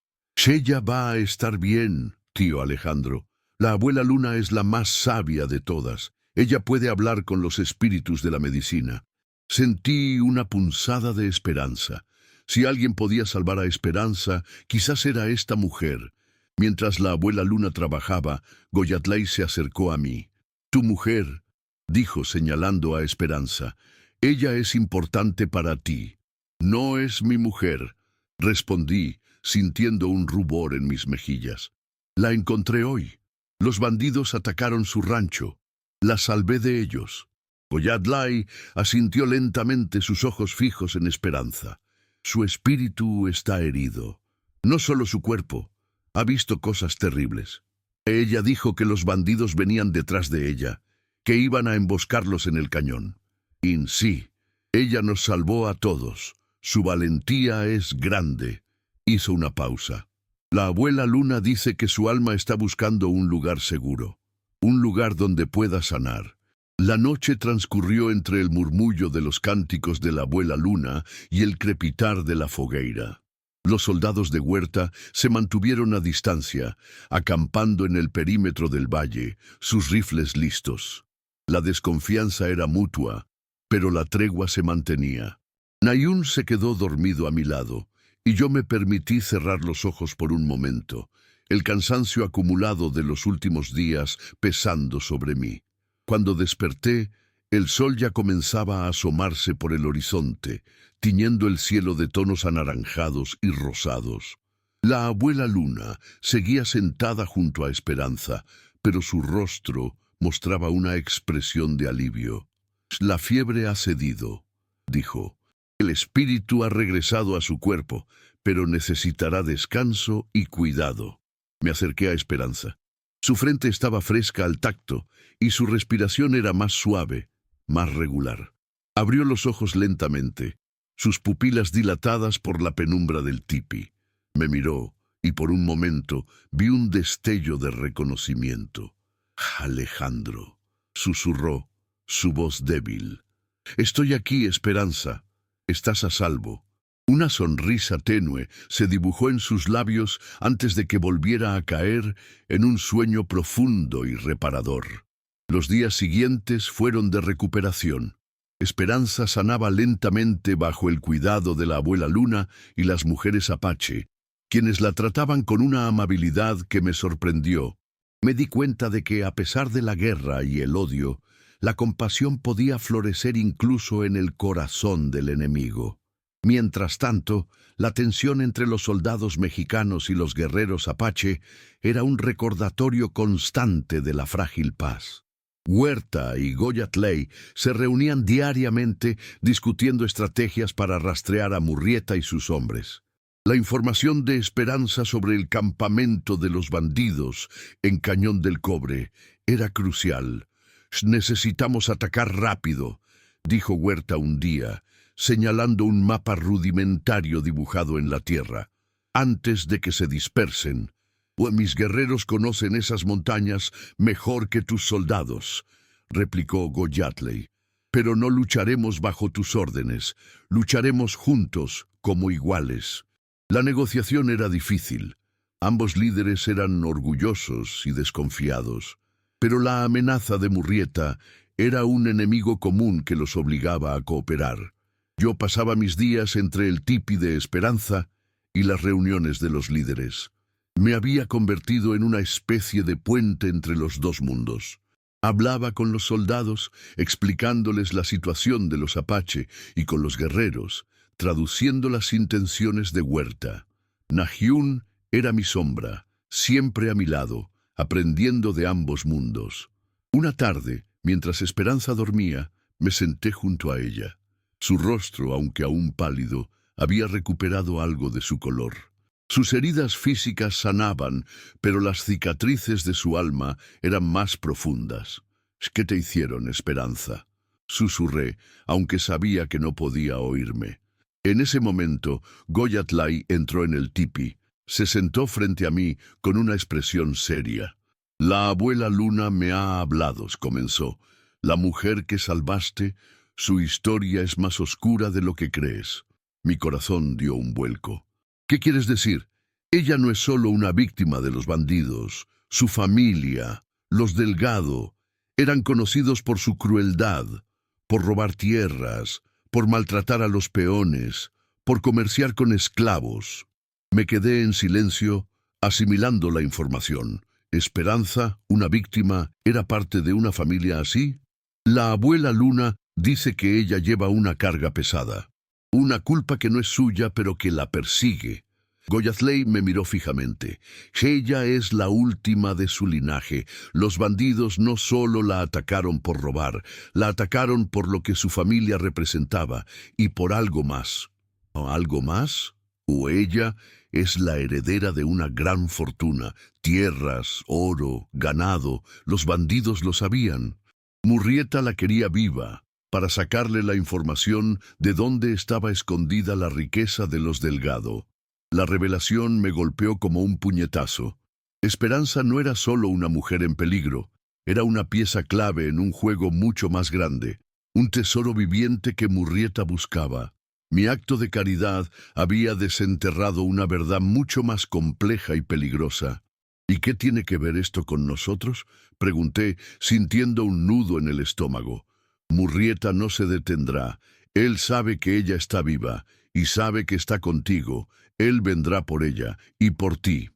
«Ella va a estar bien, tío Alejandro. La abuela Luna es la más sabia de todas. Ella puede hablar con los espíritus de la medicina». Sentí una punzada de esperanza. Si alguien podía salvar a Esperanza, quizás era esta mujer. Mientras la abuela Luna trabajaba, Goyatley se acercó a mí. «Tu mujer», dijo señalando a Esperanza, «ella es importante para ti». «No es mi mujer», respondí, sintiendo un rubor en mis mejillas. «La encontré hoy. Los bandidos atacaron su rancho. La salvé de ellos». Goyatley asintió lentamente, sus ojos fijos en Esperanza. «Su espíritu está herido. No solo su cuerpo. Ha visto cosas terribles. Ella dijo que los bandidos venían detrás de ella, que iban a emboscarlos en el cañón. Y sí, ella nos salvó a todos. Su valentía es grande». Hizo una pausa. «La abuela Luna dice que su alma está buscando un lugar seguro, un lugar donde pueda sanar». La noche transcurrió entre el murmullo de los cánticos de la abuela Luna y el crepitar de la fogueira. Los soldados de Huerta se mantuvieron a distancia, acampando en el perímetro del valle, sus rifles listos. La desconfianza era mutua, pero la tregua se mantenía. Na-Hyun se quedó dormido a mi lado, y yo me permití cerrar los ojos por un momento, el cansancio acumulado de los últimos días pesando sobre mí. Cuando desperté, el sol ya comenzaba a asomarse por el horizonte, tiñendo el cielo de tonos anaranjados y rosados. La abuela Luna seguía sentada junto a Esperanza, pero su rostro mostraba una expresión de alivio. «La fiebre ha cedido», dijo. «El espíritu ha regresado a su cuerpo, pero necesitará descanso y cuidado». Me acerqué a Esperanza. Su frente estaba fresca al tacto y su respiración era más suave, más regular. Abrió los ojos lentamente, sus pupilas dilatadas por la penumbra del tipi. Me miró y por un momento vi un destello de reconocimiento. «Alejandro», susurró, su voz débil. «Estoy aquí, Esperanza. Estás a salvo». Una sonrisa tenue se dibujó en sus labios antes de que volviera a caer en un sueño profundo y reparador. Los días siguientes fueron de recuperación. Esperanza sanaba lentamente bajo el cuidado de la abuela Luna y las mujeres apache, quienes la trataban con una amabilidad que me sorprendió. Me di cuenta de que, a pesar de la guerra y el odio, la compasión podía florecer incluso en el corazón del enemigo. Mientras tanto, la tensión entre los soldados mexicanos y los guerreros apache era un recordatorio constante de la frágil paz. Huerta y Goyatley se reunían diariamente discutiendo estrategias para rastrear a Murrieta y sus hombres. La información de Esperanza sobre el campamento de los bandidos en Cañón del Cobre era crucial. «Necesitamos atacar rápido», dijo Huerta un día, señalando un mapa rudimentario dibujado en la tierra. «Antes de que se dispersen. Mis guerreros conocen esas montañas mejor que tus soldados», replicó Goyatley. «Pero no lucharemos bajo tus órdenes, lucharemos juntos como iguales». La negociación era difícil. Ambos líderes eran orgullosos y desconfiados, pero la amenaza de Murrieta era un enemigo común que los obligaba a cooperar. Yo pasaba mis días entre el tipi de Esperanza y las reuniones de los líderes. Me había convertido en una especie de puente entre los dos mundos. Hablaba con los soldados, explicándoles la situación de los Apache, y con los guerreros, traduciendo las intenciones de Huerta. Nahyun era mi sombra, siempre a mi lado, aprendiendo de ambos mundos. Una tarde, mientras Esperanza dormía, me senté junto a ella. Su rostro, aunque aún pálido, había recuperado algo de su color. Sus heridas físicas sanaban, pero las cicatrices de su alma eran más profundas. «¿Qué te hicieron, Esperanza?», susurré, aunque sabía que no podía oírme. En ese momento, Goyatley entró en el tipi. Se sentó frente a mí con una expresión seria. «La abuela Luna me ha hablado», comenzó. «La mujer que salvaste, su historia es más oscura de lo que crees». Mi corazón dio un vuelco. «¿Qué quieres decir? Ella no es solo una víctima de los bandidos. Su familia, los Delgado, eran conocidos por su crueldad, por robar tierras, por maltratar a los peones, por comerciar con esclavos». Me quedé en silencio, asimilando la información. ¿Esperanza, una víctima, era parte de una familia así? La abuela Luna dice que ella lleva una carga pesada, una culpa que no es suya pero que la persigue. Goyatley me miró fijamente. Ella es la última de su linaje. Los bandidos no solo la atacaron por robar, la atacaron por lo que su familia representaba y por algo más. ¿Algo más? ¿O ella es la heredera de una gran fortuna? Tierras, oro, ganado. Los bandidos lo sabían. Murrieta la quería viva, para sacarle la información de dónde estaba escondida la riqueza de los Delgado. La revelación me golpeó como un puñetazo. Esperanza no era solo una mujer en peligro, era una pieza clave en un juego mucho más grande, un tesoro viviente que Murrieta buscaba. Mi acto de caridad había desenterrado una verdad mucho más compleja y peligrosa. ¿Y qué tiene que ver esto con nosotros?, pregunté, sintiendo un nudo en el estómago. Murrieta no se detendrá. Él sabe que ella está viva y sabe que está contigo. Él vendrá por ella y por ti.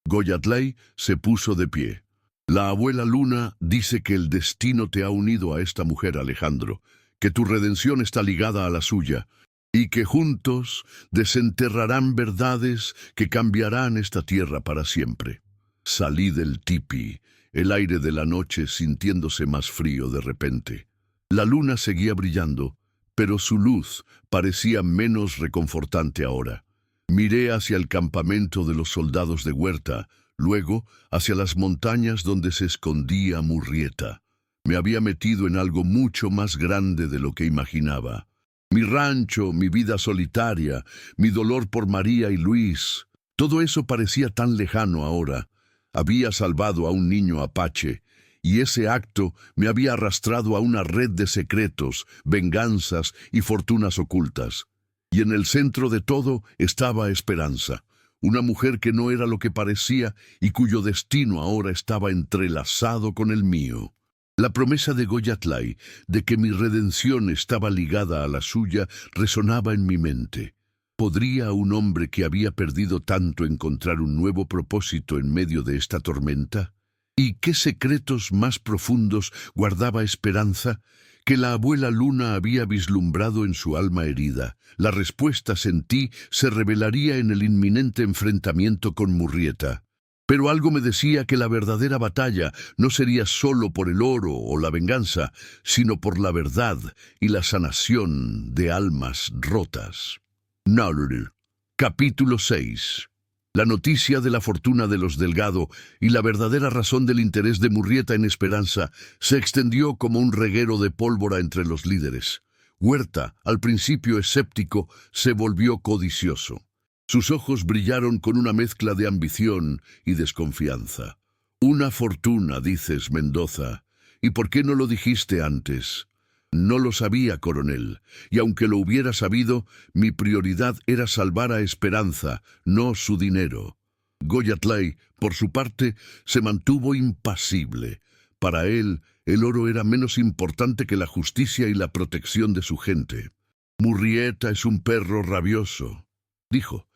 Goyatley se puso de pie. La abuela Luna dice que el destino te ha unido a esta mujer, Alejandro, que tu redención está ligada a la suya, y que juntos desenterrarán verdades que cambiarán esta tierra para siempre. Salí del tipi, el aire de la noche sintiéndose más frío de repente. La luna seguía brillando, pero su luz parecía menos reconfortante ahora. Miré hacia el campamento de los soldados de Huerta, luego hacia las montañas donde se escondía Murrieta. Me había metido en algo mucho más grande de lo que imaginaba. Mi rancho, mi vida solitaria, mi dolor por María y Luis, todo eso parecía tan lejano ahora. Había salvado a un niño apache, y ese acto me había arrastrado a una red de secretos, venganzas y fortunas ocultas. Y en el centro de todo estaba Esperanza, una mujer que no era lo que parecía y cuyo destino ahora estaba entrelazado con el mío. La promesa de Goyatley de que mi redención estaba ligada a la suya resonaba en mi mente. ¿Podría un hombre que había perdido tanto encontrar un nuevo propósito en medio de esta tormenta? ¿Y qué secretos más profundos guardaba Esperanza que la abuela Luna había vislumbrado en su alma herida? La respuesta, sentí, se revelaría en el inminente enfrentamiento con Murrieta. Pero algo me decía que la verdadera batalla no sería solo por el oro o la venganza, sino por la verdad y la sanación de almas rotas. Nauru. Capítulo 6. La noticia de la fortuna de los Delgado y la verdadera razón del interés de Murrieta en Esperanza se extendió como un reguero de pólvora entre los líderes. Huerta, al principio escéptico, se volvió codicioso. Sus ojos brillaron con una mezcla de ambición y desconfianza. «Una fortuna, dices, Mendoza. ¿Y por qué no lo dijiste antes?» «No lo sabía, coronel, y aunque lo hubiera sabido, mi prioridad era salvar a Esperanza, no su dinero». Goyatlay, por su parte, se mantuvo impasible. Para él, el oro era menos importante que la justicia y la protección de su gente. «Murrieta es un perro rabioso», dijo.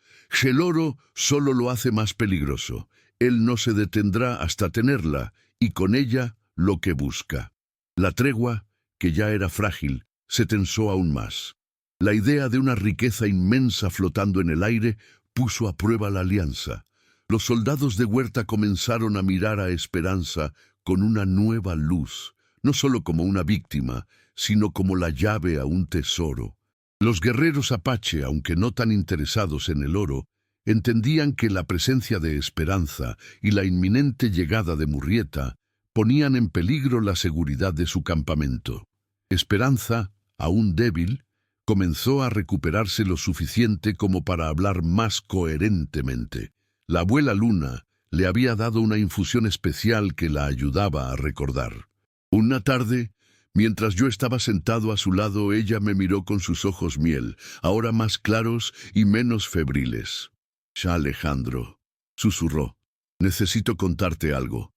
«El oro solo lo hace más peligroso. Él no se detendrá hasta tenerla, y con ella lo que busca». La tregua, que ya era frágil, se tensó aún más. La idea de una riqueza inmensa flotando en el aire puso a prueba la alianza. Los soldados de Huerta comenzaron a mirar a Esperanza con una nueva luz, no solo como una víctima, sino como la llave a un tesoro. Los guerreros apache, aunque no tan interesados en el oro, entendían que la presencia de Esperanza y la inminente llegada de Murrieta ponían en peligro la seguridad de su campamento. Esperanza, aún débil, comenzó a recuperarse lo suficiente como para hablar más coherentemente. La abuela Luna le había dado una infusión especial que la ayudaba a recordar. Una tarde, mientras yo estaba sentado a su lado, ella me miró con sus ojos miel, ahora más claros y menos febriles. «Ya, Alejandro», susurró, «necesito contarte algo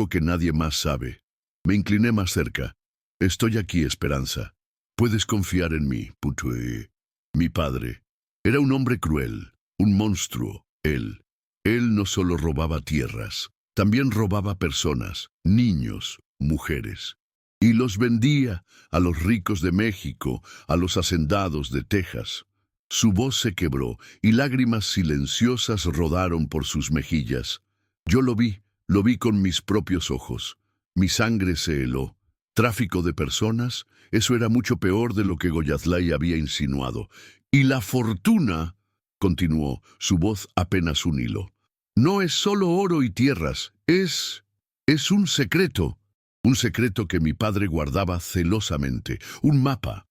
que nadie más sabe». Me incliné más cerca. «Estoy aquí, Esperanza. Puedes confiar en mí, Putue». Mi padre era un hombre cruel, un monstruo. Él no solo robaba tierras, también robaba personas, niños, mujeres. Y los vendía a los ricos de México, a los hacendados de Texas. Su voz se quebró y lágrimas silenciosas rodaron por sus mejillas. Yo lo vi con mis propios ojos. Mi sangre se heló. Tráfico de personas, eso era mucho peor de lo que Goyatlay había insinuado. Y la fortuna, continuó, su voz apenas un hilo. No es solo oro y tierras, es un secreto. Un secreto que mi padre guardaba celosamente. Un mapa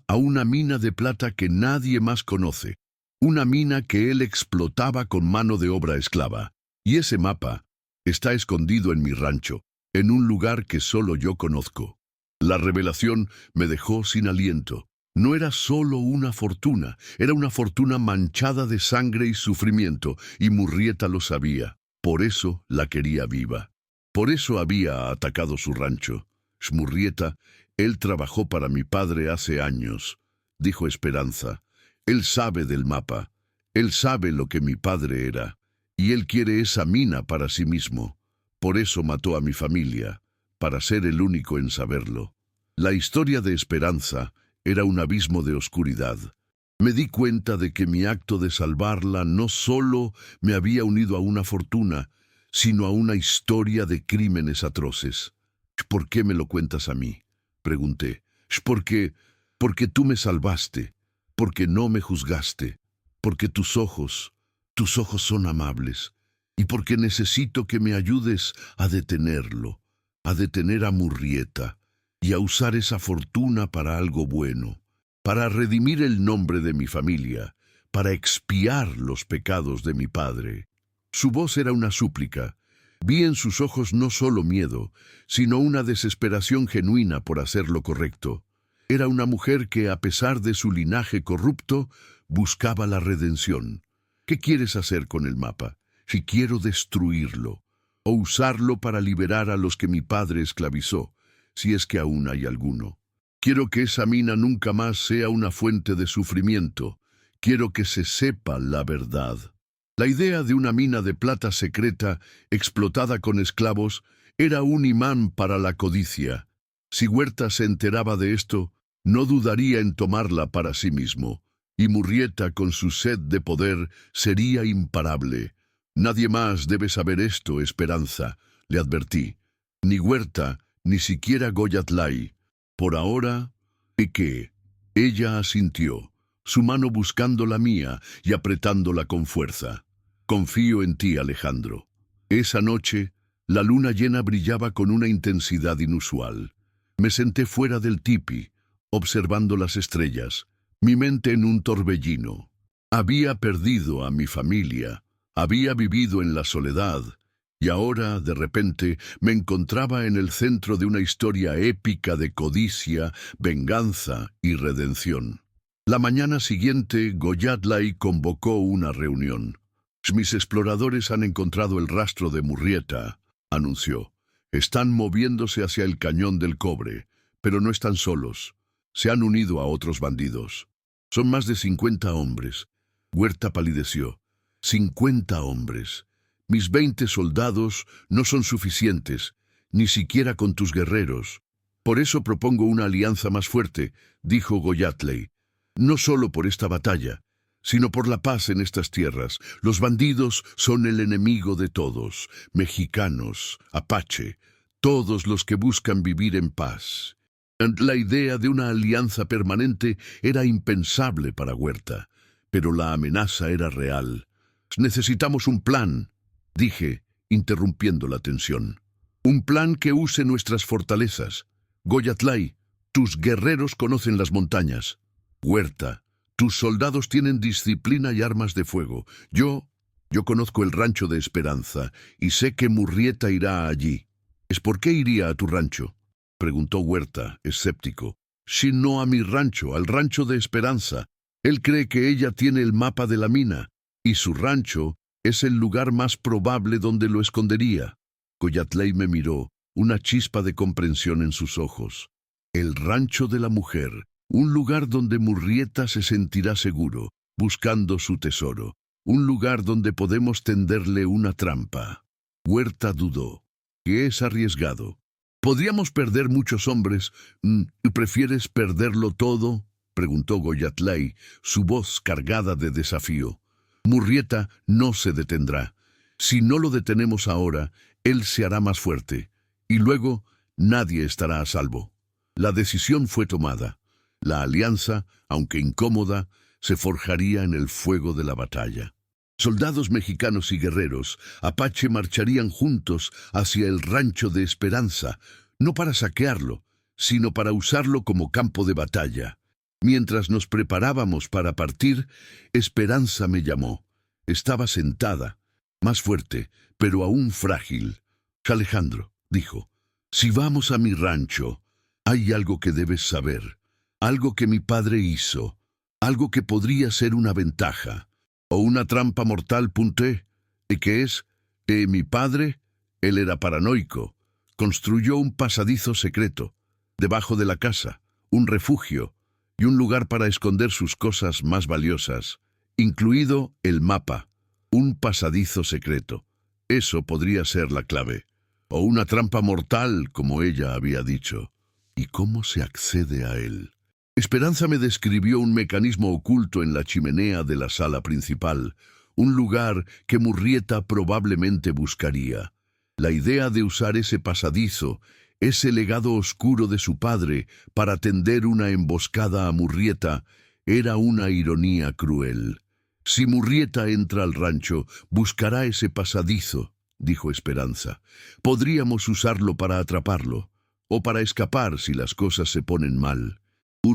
a una mina de plata que nadie más conoce. Una mina que él explotaba con mano de obra esclava. Y ese mapa está escondido en mi rancho, en un lugar que solo yo conozco. La revelación me dejó sin aliento. No era solo una fortuna, era una fortuna manchada de sangre y sufrimiento, y Murrieta lo sabía. Por eso la quería viva. Por eso había atacado su rancho. Murrieta, él trabajó para mi padre hace años, dijo Esperanza. Él sabe del mapa. Él sabe lo que mi padre era. Y él quiere esa mina para sí mismo. Por eso mató a mi familia, para ser el único en saberlo. La historia de Esperanza era un abismo de oscuridad. Me di cuenta de que mi acto de salvarla no solo me había unido a una fortuna, sino a una historia de crímenes atroces. «¿Por qué me lo cuentas a mí?», pregunté. Porque tú me salvaste, porque no me juzgaste, porque tus ojos son amables, y porque necesito que me ayudes a detenerlo, a detener a Murrieta, y a usar esa fortuna para algo bueno, para redimir el nombre de mi familia, para expiar los pecados de mi padre». Su voz era una súplica. Vi en sus ojos no solo miedo, sino una desesperación genuina por hacer lo correcto. Era una mujer que, a pesar de su linaje corrupto, buscaba la redención. «¿Qué quieres hacer con el mapa? Si quiero destruirlo, o usarlo para liberar a los que mi padre esclavizó, si es que aún hay alguno. Quiero que esa mina nunca más sea una fuente de sufrimiento. Quiero que se sepa la verdad». La idea de una mina de plata secreta, explotada con esclavos, era un imán para la codicia. Si Huerta se enteraba de esto, no dudaría en tomarla para sí mismo, y Murrieta, con su sed de poder, sería imparable. Nadie más debe saber esto, Esperanza, le advertí. Ni Huerta, ni siquiera Goyatlay. Por ahora, ¿y qué? Ella asintió, su mano buscando la mía y apretándola con fuerza. Confío en ti, Alejandro. Esa noche, la luna llena brillaba con una intensidad inusual. Me senté fuera del tipi, observando las estrellas, mi mente en un torbellino. Había perdido a mi familia, había vivido en la soledad, y ahora, de repente, me encontraba en el centro de una historia épica de codicia, venganza y redención. La mañana siguiente, Goyatlay convocó una reunión. Mis exploradores han encontrado el rastro de Murrieta, anunció. Están moviéndose hacia el cañón del cobre, pero no están solos. Se han unido a otros bandidos. Son más de 50 hombres. Huerta palideció. 50 hombres. Mis 20 soldados no son suficientes, ni siquiera con tus guerreros. Por eso propongo una alianza más fuerte, dijo Goyatlay. No solo por esta batalla, sino por la paz en estas tierras. Los bandidos son el enemigo de todos, mexicanos, apache, todos los que buscan vivir en paz. La idea de una alianza permanente era impensable para Huerta, pero la amenaza era real. Necesitamos un plan, dije, interrumpiendo la tensión. Un plan que use nuestras fortalezas. Goyatlay, tus guerreros conocen las montañas. Huerta, tus soldados tienen disciplina y armas de fuego. Yo conozco el rancho de Esperanza y sé que Murrieta irá allí. ¿Es por qué iría a tu rancho?, preguntó Huerta, escéptico. Si no a mi rancho, al rancho de Esperanza. Él cree que ella tiene el mapa de la mina, y su rancho es el lugar más probable donde lo escondería. Goyatlay me miró, una chispa de comprensión en sus ojos. El rancho de la mujer, un lugar donde Murrieta se sentirá seguro, buscando su tesoro, un lugar donde podemos tenderle una trampa. Huerta dudó. ¿Qué es arriesgado? ¿Podríamos perder muchos hombres? ¿Prefieres perderlo todo?, preguntó Goyatlay, su voz cargada de desafío. Murrieta no se detendrá. Si no lo detenemos ahora, él se hará más fuerte, y luego nadie estará a salvo. La decisión fue tomada. La alianza, aunque incómoda, se forjaría en el fuego de la batalla. Soldados mexicanos y guerreros apache marcharían juntos hacia el rancho de Esperanza, no para saquearlo, sino para usarlo como campo de batalla. Mientras nos preparábamos para partir, Esperanza me llamó. Estaba sentada, más fuerte, pero aún frágil. Alejandro, dijo, si vamos a mi rancho, hay algo que debes saber, algo que mi padre hizo, algo que podría ser una ventaja, o una trampa mortal, punté. ¿Y qué es? Mi padre, él era paranoico, construyó un pasadizo secreto, debajo de la casa, un refugio, y un lugar para esconder sus cosas más valiosas, incluido el mapa, un pasadizo secreto. Eso podría ser la clave. O una trampa mortal, como ella había dicho. ¿Y cómo se accede a él? Esperanza me describió un mecanismo oculto en la chimenea de la sala principal, un lugar que Murrieta probablemente buscaría. La idea de usar ese pasadizo, ese legado oscuro de su padre para tender una emboscada a Murrieta, era una ironía cruel. Si Murrieta entra al rancho, buscará ese pasadizo, dijo Esperanza. Podríamos usarlo para atraparlo, o para escapar si las cosas se ponen mal.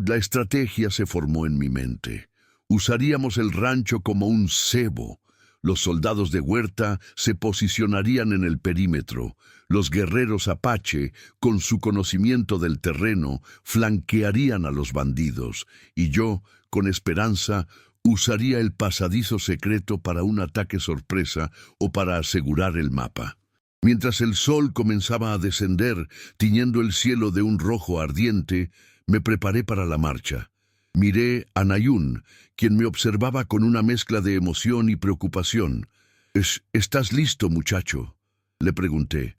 La estrategia se formó en mi mente. Usaríamos el rancho como un cebo. Los soldados de Huerta se posicionarían en el perímetro. Los guerreros apache, con su conocimiento del terreno, flanquearían a los bandidos. Y yo, con Esperanza, usaría el pasadizo secreto para un ataque sorpresa o para asegurar el mapa. Mientras el sol comenzaba a descender, tiñendo el cielo de un rojo ardiente, me preparé para la marcha. Miré a Nayún, quien me observaba con una mezcla de emoción y preocupación. ¿Estás listo, muchacho?, le pregunté.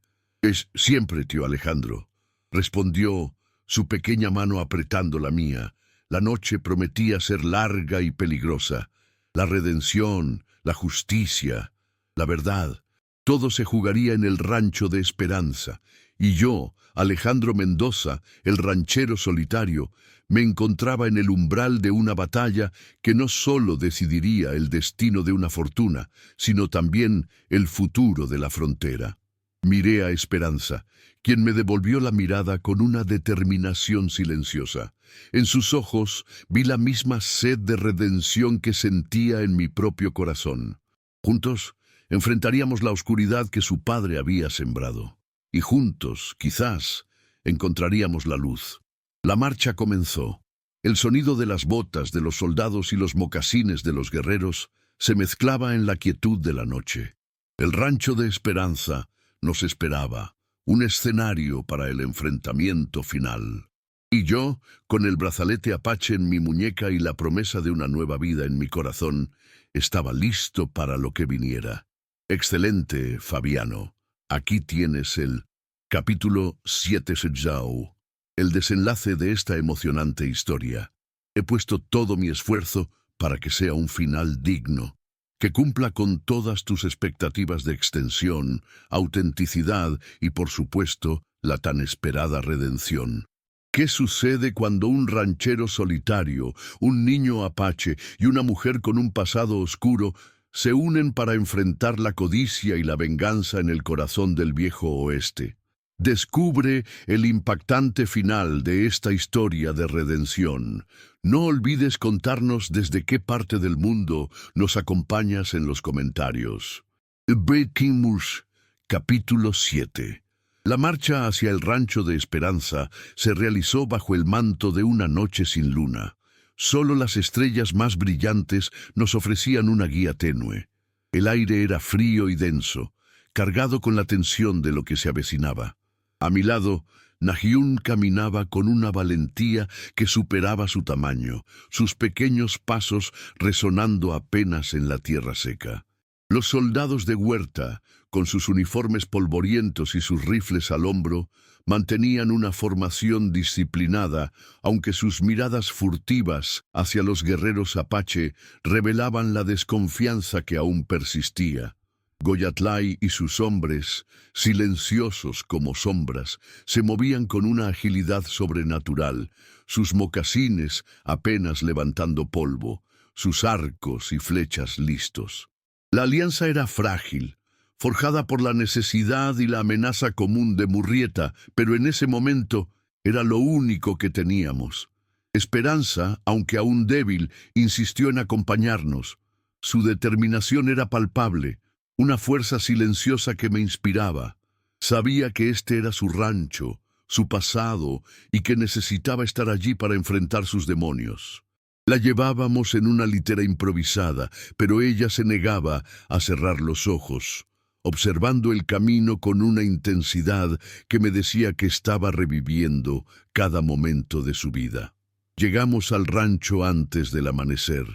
Siempre, tío Alejandro, respondió, su pequeña mano apretando la mía. La noche prometía ser larga y peligrosa. La redención, la justicia. La verdad, todo se jugaría en el rancho de Esperanza, y yo, Alejandro Mendoza, el ranchero solitario, me encontraba en el umbral de una batalla que no solo decidiría el destino de una fortuna, sino también el futuro de la frontera. Miré a Esperanza, quien me devolvió la mirada con una determinación silenciosa. En sus ojos vi la misma sed de redención que sentía en mi propio corazón. Juntos, enfrentaríamos la oscuridad que su padre había sembrado. Y juntos, quizás, encontraríamos la luz. La marcha comenzó. El sonido de las botas de los soldados y los mocasines de los guerreros se mezclaba en la quietud de la noche. El rancho de Esperanza nos esperaba, un escenario para el enfrentamiento final. Y yo, con el brazalete apache en mi muñeca y la promesa de una nueva vida en mi corazón, estaba listo para lo que viniera. Excelente, Fabiano. Aquí tienes el capítulo 7 Sejao, el desenlace de esta emocionante historia. He puesto todo mi esfuerzo para que sea un final digno, que cumpla con todas tus expectativas de extensión, autenticidad y, por supuesto, la tan esperada redención. ¿Qué sucede cuando un ranchero solitario, un niño apache y una mujer con un pasado oscuro se unen para enfrentar la codicia y la venganza en el corazón del viejo oeste? Descubre el impactante final de esta historia de redención. No olvides contarnos desde qué parte del mundo nos acompañas en los comentarios. Breaking News, capítulo 7. La marcha hacia el rancho de Esperanza se realizó bajo el manto de una noche sin luna. Solo las estrellas más brillantes nos ofrecían una guía tenue. El aire era frío y denso, cargado con la tensión de lo que se avecinaba. A mi lado, Na-Hyun caminaba con una valentía que superaba su tamaño, sus pequeños pasos resonando apenas en la tierra seca. Los soldados de Huerta, con sus uniformes polvorientos y sus rifles al hombro, mantenían una formación disciplinada, aunque sus miradas furtivas hacia los guerreros apache revelaban la desconfianza que aún persistía. Goyatlay y sus hombres, silenciosos como sombras, se movían con una agilidad sobrenatural, sus mocasines apenas levantando polvo, sus arcos y flechas listos. La alianza era frágil, forjada por la necesidad y la amenaza común de Murrieta, pero en ese momento era lo único que teníamos. Esperanza, aunque aún débil, insistió en acompañarnos. Su determinación era palpable, una fuerza silenciosa que me inspiraba. Sabía que este era su rancho, su pasado, y que necesitaba estar allí para enfrentar sus demonios. La llevábamos en una litera improvisada, pero ella se negaba a cerrar los ojos, observando el camino con una intensidad que me decía que estaba reviviendo cada momento de su vida. Llegamos al rancho antes del amanecer.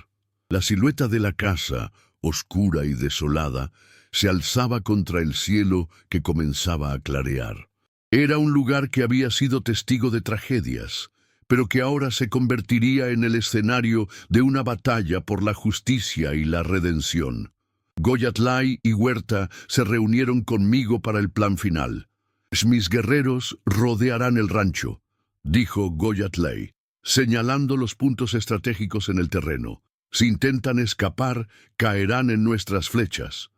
La silueta de la casa, oscura y desolada, se alzaba contra el cielo que comenzaba a clarear. Era un lugar que había sido testigo de tragedias, pero que ahora se convertiría en el escenario de una batalla por la justicia y la redención. Goyatlay y Huerta se reunieron conmigo para el plan final. Mis guerreros rodearán el rancho, dijo Goyatlay, señalando los puntos estratégicos en el terreno. Si intentan escapar, caerán en nuestras flechas.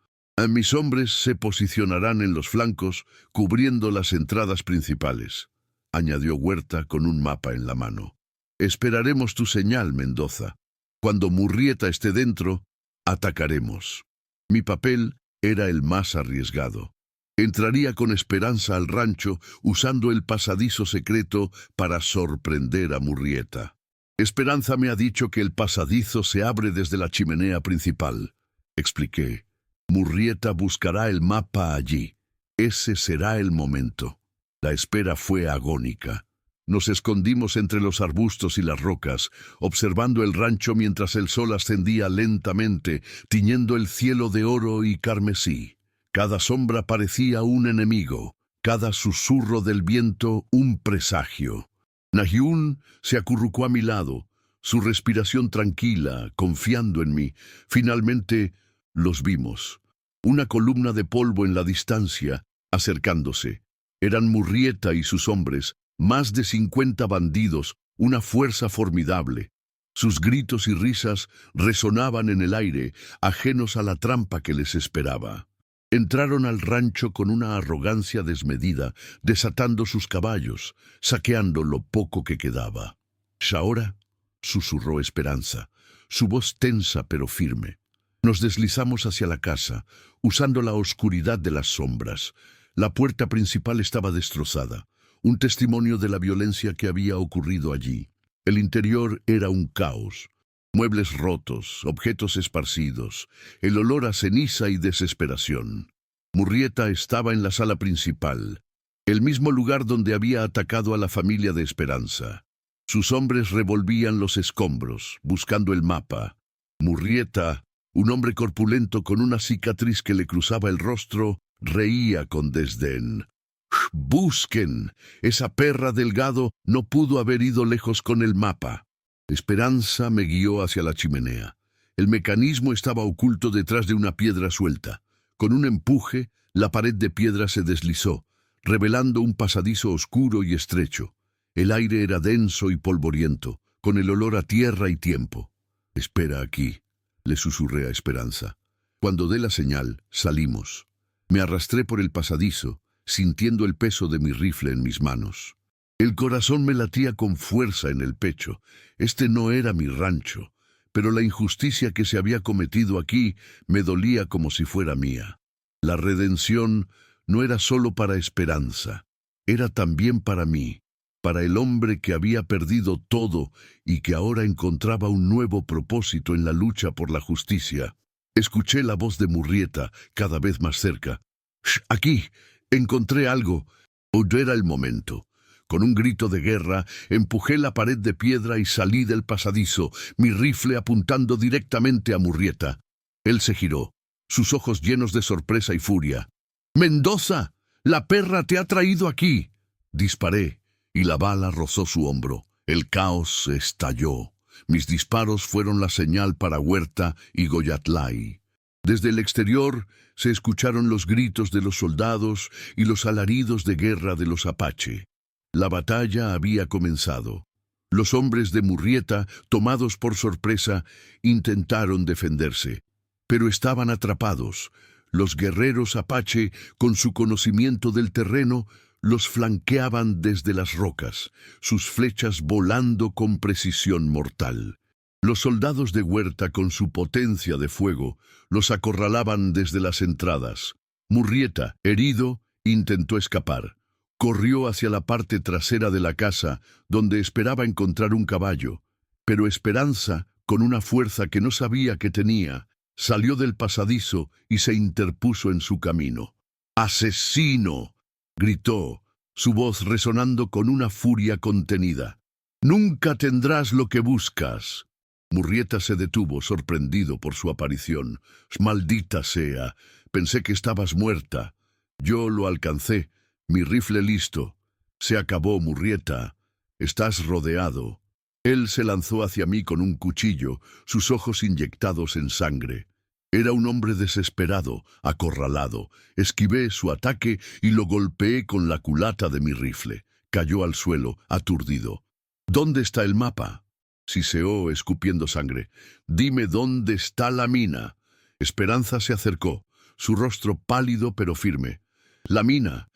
Mis hombres se posicionarán en los flancos, cubriendo las entradas principales, añadió Huerta con un mapa en la mano. Esperaremos tu señal, Mendoza. Cuando Murrieta esté dentro, atacaremos. Mi papel era el más arriesgado. Entraría con Esperanza al rancho usando el pasadizo secreto para sorprender a Murrieta. Esperanza me ha dicho que el pasadizo se abre desde la chimenea principal, expliqué. Murrieta buscará el mapa allí. Ese será el momento. La espera fue agónica. Nos escondimos entre los arbustos y las rocas, observando el rancho mientras el sol ascendía lentamente, tiñendo el cielo de oro y carmesí. Cada sombra parecía un enemigo, cada susurro del viento un presagio. Na-Hyun se acurrucó a mi lado, su respiración tranquila, confiando en mí. Finalmente los vimos. Una columna de polvo en la distancia, acercándose. Eran Murrieta y sus hombres, más de 50 bandidos, una fuerza formidable. Sus gritos y risas resonaban en el aire, ajenos a la trampa que les esperaba. Entraron al rancho con una arrogancia desmedida, desatando sus caballos, saqueando lo poco que quedaba. «Ahora», susurró Esperanza, su voz tensa pero firme. Nos deslizamos hacia la casa, usando la oscuridad de las sombras. La puerta principal estaba destrozada, un testimonio de la violencia que había ocurrido allí. El interior era un caos. Muebles rotos, objetos esparcidos, el olor a ceniza y desesperación. Murrieta estaba en la sala principal, el mismo lugar donde había atacado a la familia de Esperanza. Sus hombres revolvían los escombros, buscando el mapa. Murrieta, un hombre corpulento con una cicatriz que le cruzaba el rostro, reía con desdén. «Busquen. Esa perra Delgado no pudo haber ido lejos con el mapa». Esperanza me guió hacia la chimenea. El mecanismo estaba oculto detrás de una piedra suelta. Con un empuje, la pared de piedra se deslizó, revelando un pasadizo oscuro y estrecho. El aire era denso y polvoriento, con el olor a tierra y tiempo. «Espera aquí», le susurré a Esperanza. Cuando dé la señal, salimos. Me arrastré por el pasadizo, sintiendo el peso de mi rifle en mis manos. El corazón me latía con fuerza en el pecho. Este no era mi rancho, pero la injusticia que se había cometido aquí me dolía como si fuera mía. La redención no era solo para Esperanza, era también para mí, para el hombre que había perdido todo y que ahora encontraba un nuevo propósito en la lucha por la justicia. Escuché la voz de Murrieta cada vez más cerca. «Aquí, encontré algo». Oh, era el momento. Con un grito de guerra, empujé la pared de piedra y salí del pasadizo, mi rifle apuntando directamente a Murrieta. Él se giró, sus ojos llenos de sorpresa y furia. «¡Mendoza! ¡La perra te ha traído aquí!». Disparé, y la bala rozó su hombro. El caos estalló. Mis disparos fueron la señal para Huerta y Goyatlay. Desde el exterior se escucharon los gritos de los soldados y los alaridos de guerra de los apache. La batalla había comenzado. Los hombres de Murrieta, tomados por sorpresa, intentaron defenderse, pero estaban atrapados. Los guerreros apache, con su conocimiento del terreno, los flanqueaban desde las rocas, sus flechas volando con precisión mortal. Los soldados de Huerta, con su potencia de fuego, los acorralaban desde las entradas. Murrieta, herido, intentó escapar. Corrió hacia la parte trasera de la casa, donde esperaba encontrar un caballo. Pero Esperanza, con una fuerza que no sabía que tenía, salió del pasadizo y se interpuso en su camino. «¡Asesino!», gritó, su voz resonando con una furia contenida. «¡Nunca tendrás lo que buscas!». Murrieta se detuvo, sorprendido por su aparición. «Maldita sea, pensé que estabas muerta». Yo lo alcancé, mi rifle listo. «Se acabó, Murrieta. Estás rodeado». Él se lanzó hacia mí con un cuchillo, sus ojos inyectados en sangre. Era un hombre desesperado, acorralado. Esquivé su ataque y lo golpeé con la culata de mi rifle. Cayó al suelo, aturdido. «¿Dónde está el mapa?», siseó, escupiendo sangre. «Dime dónde está la mina». Esperanza se acercó, su rostro pálido pero firme. «La mina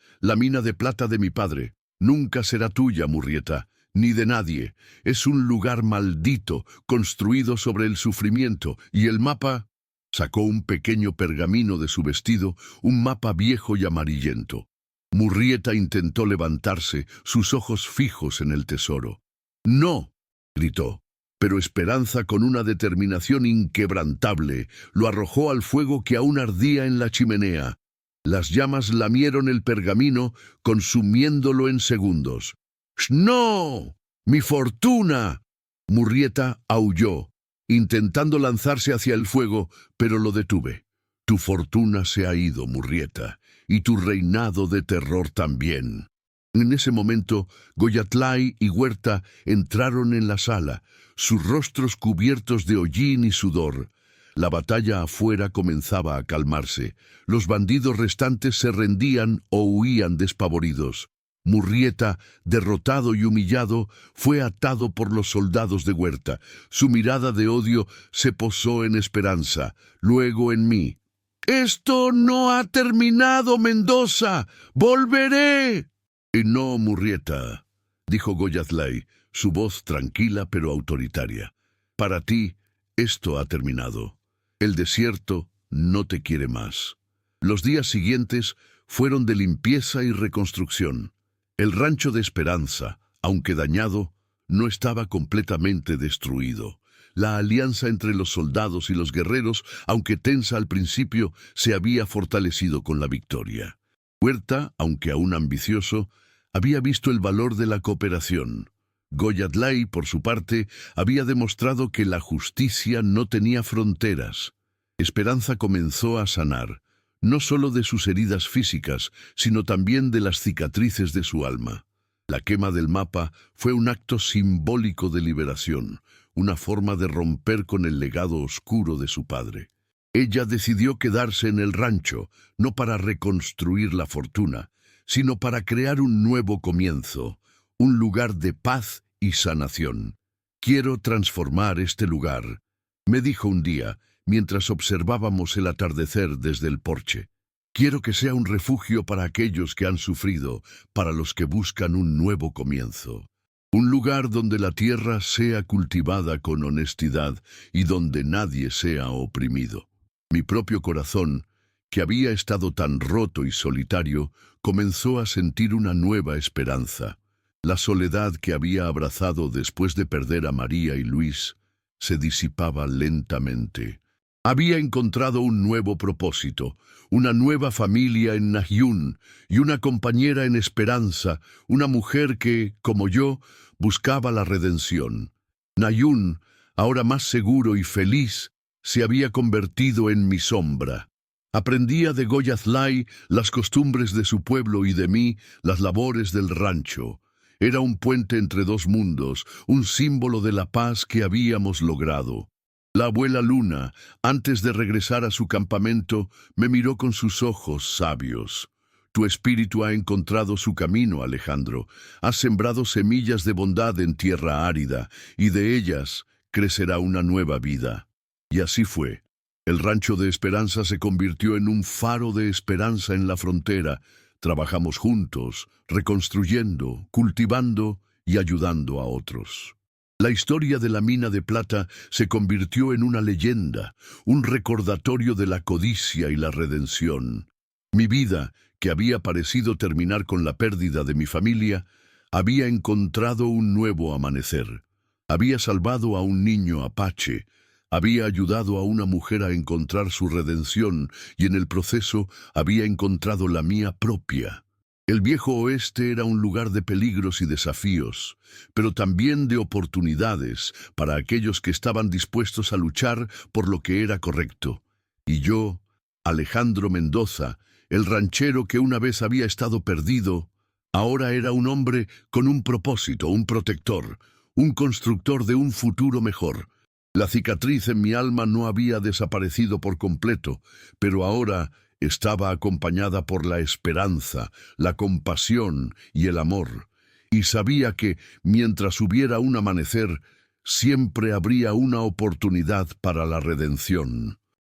de plata de mi padre. Nunca será tuya, Murrieta, ni de nadie. Es un lugar maldito, construido sobre el sufrimiento. Y el mapa...». Sacó un pequeño pergamino de su vestido, un mapa viejo y amarillento. Murrieta intentó levantarse, sus ojos fijos en el tesoro. «¡No!», gritó, pero Esperanza, con una determinación inquebrantable, lo arrojó al fuego que aún ardía en la chimenea. Las llamas lamieron el pergamino, consumiéndolo en segundos. «¡No! ¡Mi fortuna!». Murrieta aulló, intentando lanzarse hacia el fuego, pero lo detuve. «Tu fortuna se ha ido, Murrieta, y tu reinado de terror también». En ese momento, Goyatlay y Huerta entraron en la sala, sus rostros cubiertos de hollín y sudor. La batalla afuera comenzaba a calmarse. Los bandidos restantes se rendían o huían despavoridos. Murrieta, derrotado y humillado, fue atado por los soldados de Huerta. Su mirada de odio se posó en Esperanza, luego en mí. «¡Esto no ha terminado, Mendoza! ¡Volveré!» «Y no, Murrieta», dijo Goyatlay, su voz tranquila pero autoritaria. «Para ti, esto ha terminado. El desierto no te quiere más». Los días siguientes fueron de limpieza y reconstrucción. El rancho de Esperanza, aunque dañado, no estaba completamente destruido. La alianza entre los soldados y los guerreros, aunque tensa al principio, se había fortalecido con la victoria. Huerta, aunque aún ambicioso, había visto el valor de la cooperación. Goyatlay, por su parte, había demostrado que la justicia no tenía fronteras. Esperanza comenzó a sanar, no solo de sus heridas físicas, sino también de las cicatrices de su alma. La quema del mapa fue un acto simbólico de liberación, una forma de romper con el legado oscuro de su padre. Ella decidió quedarse en el rancho, no para reconstruir la fortuna, sino para crear un nuevo comienzo, un lugar de paz y sanación. «Quiero transformar este lugar», me dijo un día, mientras observábamos el atardecer desde el porche. «Quiero que sea un refugio para aquellos que han sufrido, para los que buscan un nuevo comienzo. Un lugar donde la tierra sea cultivada con honestidad y donde nadie sea oprimido». Mi propio corazón, que había estado tan roto y solitario, comenzó a sentir una nueva esperanza. La soledad que había abrazado después de perder a María y Luis se disipaba lentamente. Había encontrado un nuevo propósito, una nueva familia en Nahyun y una compañera en Esperanza, una mujer que, como yo, buscaba la redención. Nahyun, ahora más seguro y feliz, se había convertido en mi sombra. Aprendía de Goyatlay las costumbres de su pueblo y de mí las labores del rancho. Era un puente entre dos mundos, un símbolo de la paz que habíamos logrado. La abuela Luna, antes de regresar a su campamento, me miró con sus ojos sabios. «Tu espíritu ha encontrado su camino, Alejandro. Has sembrado semillas de bondad en tierra árida, y de ellas crecerá una nueva vida». Y así fue. El rancho de Esperanza se convirtió en un faro de esperanza en la frontera. Trabajamos juntos, reconstruyendo, cultivando y ayudando a otros. La historia de la mina de plata se convirtió en una leyenda, un recordatorio de la codicia y la redención. Mi vida, que había parecido terminar con la pérdida de mi familia, había encontrado un nuevo amanecer. Había salvado a un niño apache, había ayudado a una mujer a encontrar su redención y en el proceso había encontrado la mía propia. El viejo oeste era un lugar de peligros y desafíos, pero también de oportunidades para aquellos que estaban dispuestos a luchar por lo que era correcto. Y yo, Alejandro Mendoza, el ranchero que una vez había estado perdido, ahora era un hombre con un propósito, un protector, un constructor de un futuro mejor. La cicatriz en mi alma no había desaparecido por completo, pero ahora estaba acompañada por la esperanza, la compasión y el amor, y sabía que, mientras hubiera un amanecer, siempre habría una oportunidad para la redención.